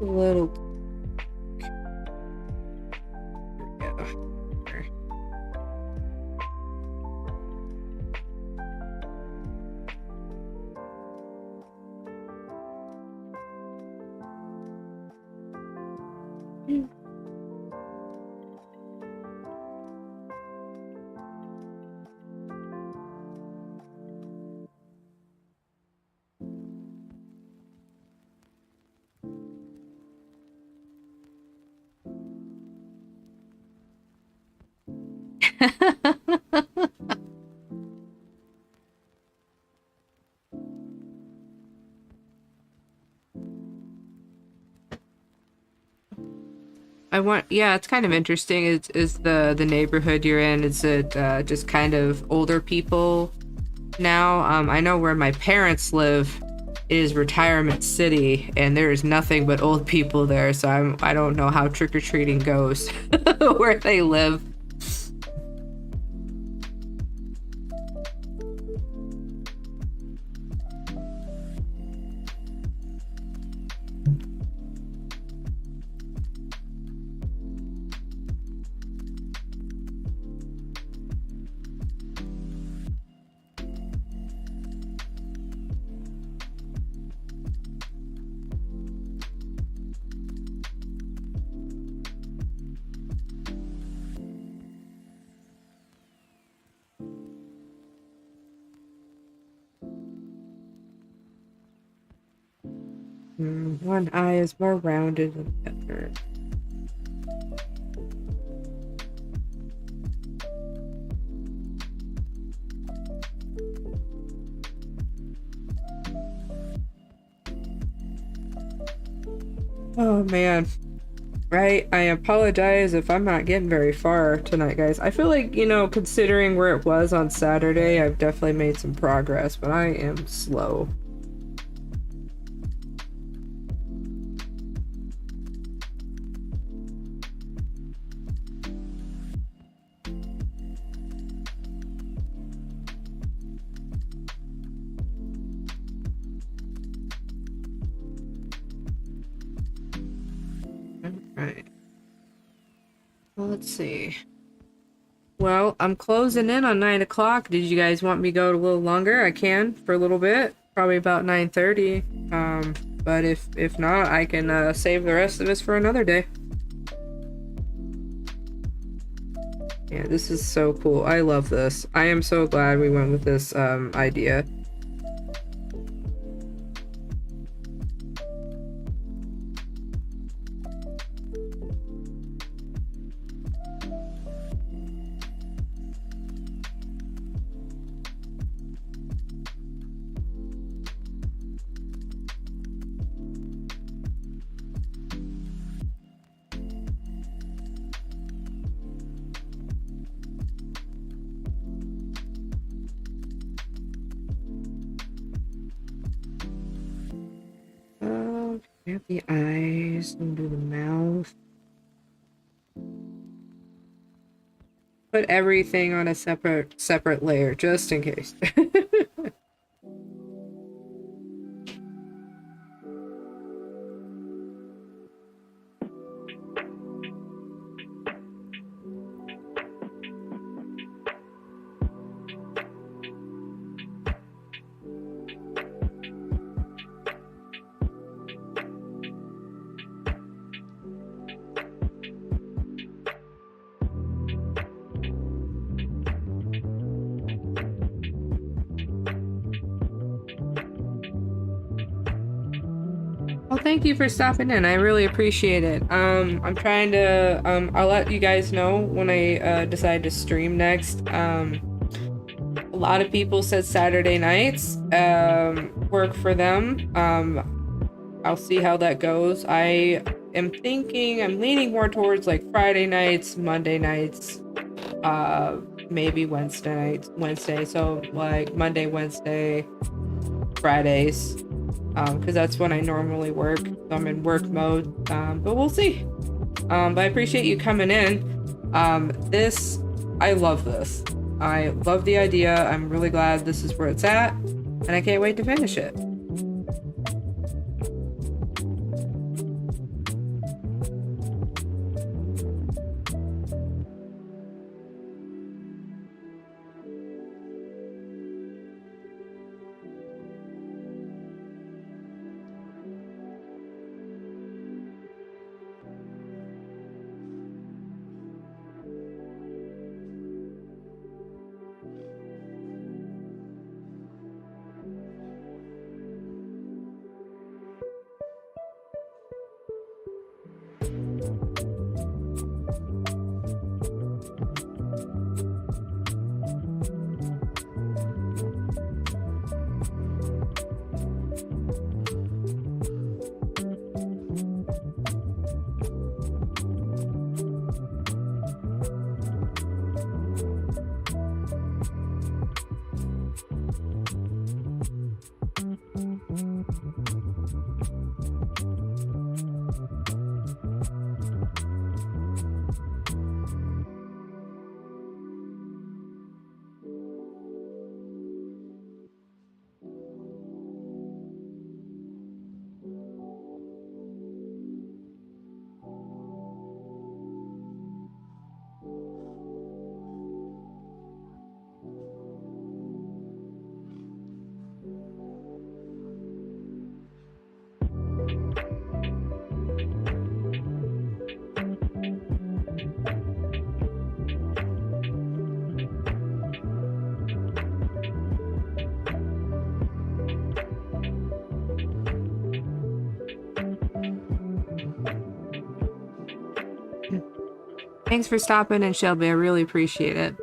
A little. Yeah, it's kind of interesting. Is the neighborhood you're in, is it just kind of older people now? I know where my parents live is Retirement City, and there is nothing but old people there, so I don't know how trick-or-treating goes where they live. One eye is more rounded than the other. Oh man. Right, I apologize if I'm not getting very far tonight, guys. I feel like, you know, considering where it was on Saturday, I've definitely made some progress, but I am slow. Alright. Well, let's see. Well, I'm closing in on 9 o'clock. Did you guys want me to go a little longer? I can, for a little bit. Probably about 9:30. But if not, I can save the rest of this for another day. Yeah, this is so cool. I love this. I am so glad we went with this idea. Grab the eyes and do the mouth. Put everything on a separate layer, just in case. thank you for stopping in. I really appreciate it. I'm trying to, I'll let you guys know when I, decide to stream next. A lot of people said Saturday nights, work for them. I'll see how that goes. I'm leaning more towards like Friday nights, Monday nights, maybe Wednesday. So like Monday, Wednesday, Fridays, because that's when I normally work. So I'm in work mode, but we'll see. But I appreciate you coming in. I love this. I love the idea. I'm really glad this is where it's at, and I can't wait to finish it. Thanks for stopping in, Shelby. I really appreciate it.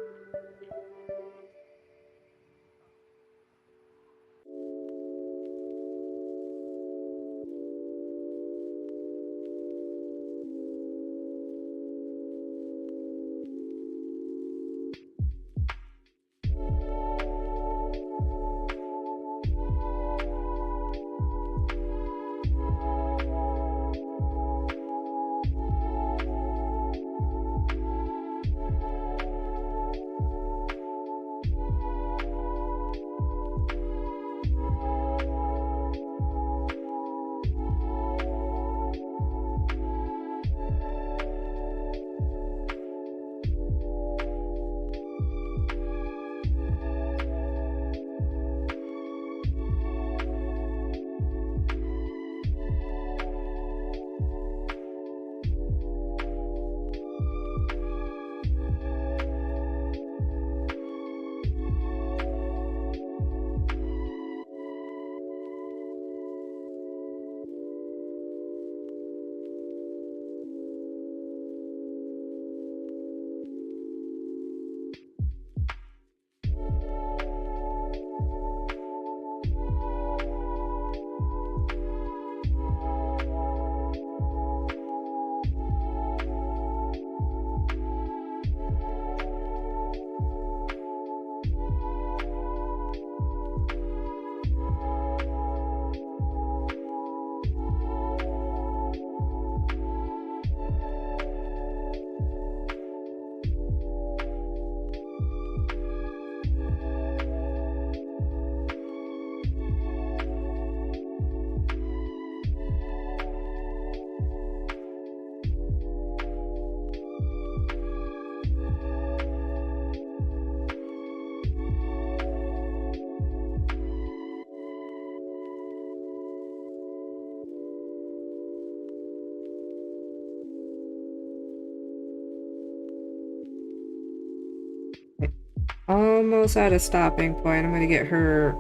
Almost at a stopping point. I'm gonna get her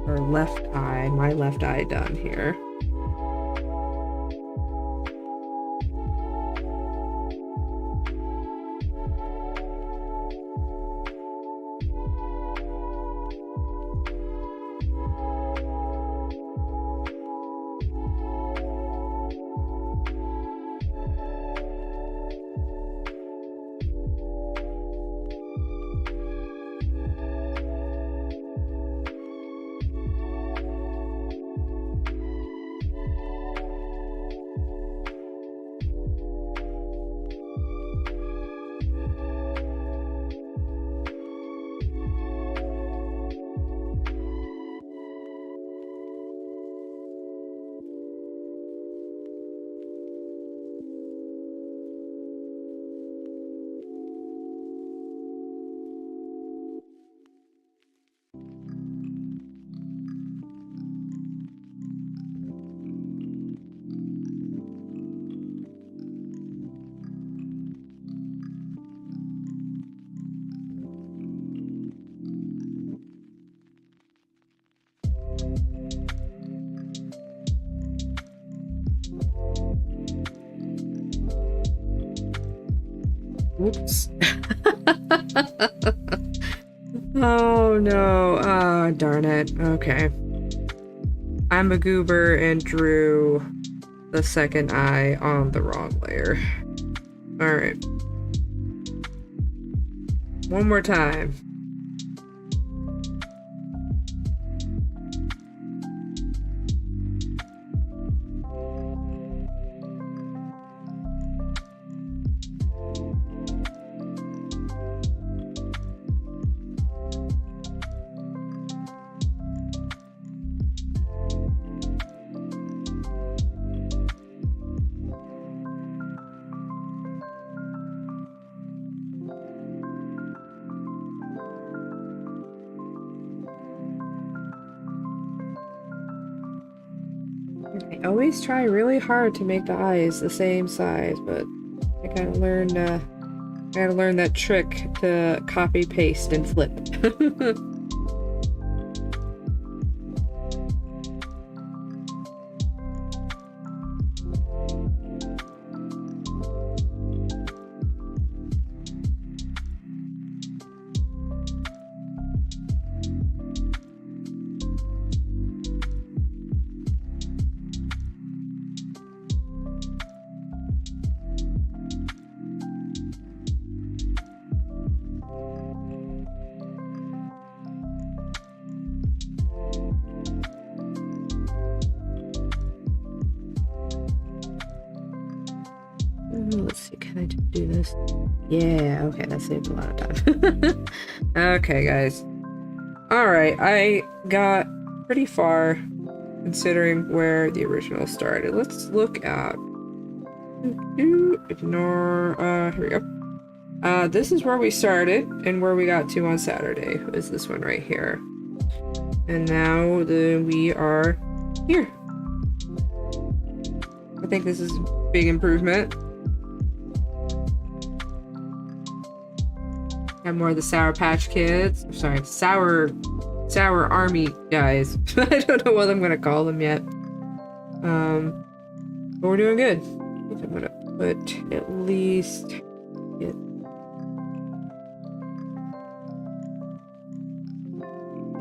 left eye, my left eye done here. Oops. Oh no. Ah, darn it. Okay. I'm a goober and drew the second eye on the wrong layer. Alright. One more time. I always try really hard to make the eyes the same size, but I gotta learn that trick to copy, paste, and flip. Let's see, can I just do this? Yeah, okay, that saved a lot of time. Okay, guys. Alright, I got pretty far considering where the original started. Let's look at... Ignore... here we go. This is where we started and where we got to on Saturday. Is this one right here. And now we are here. I think this is a big improvement. Have more of the Sour Patch Kids. I'm sorry, Sour Army guys. I don't know what I'm gonna call them yet. But we're doing good. I think I'm gonna put at least get...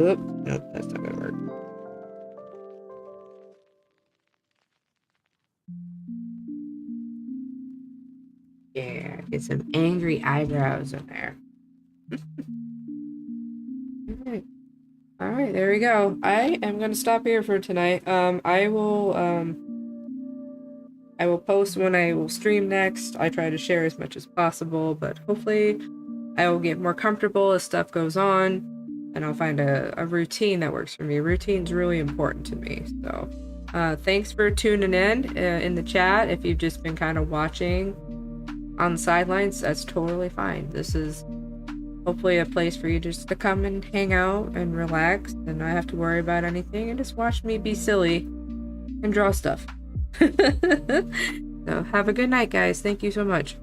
Oop, nope, that's not gonna work. Yeah, get some angry eyebrows in there. Alright, there we go. I am gonna stop here for tonight. I will post when I will stream next. I try to share as much as possible, but hopefully I will get more comfortable as stuff goes on, and I'll find a routine that works for me. Routine's really important to me, so thanks for tuning in the chat. If you've just been kind of watching on the sidelines, that's totally fine. This is hopefully a place for you just to come and hang out and relax and not have to worry about anything and just watch me be silly and draw stuff. So have a good night, guys. Thank you so much.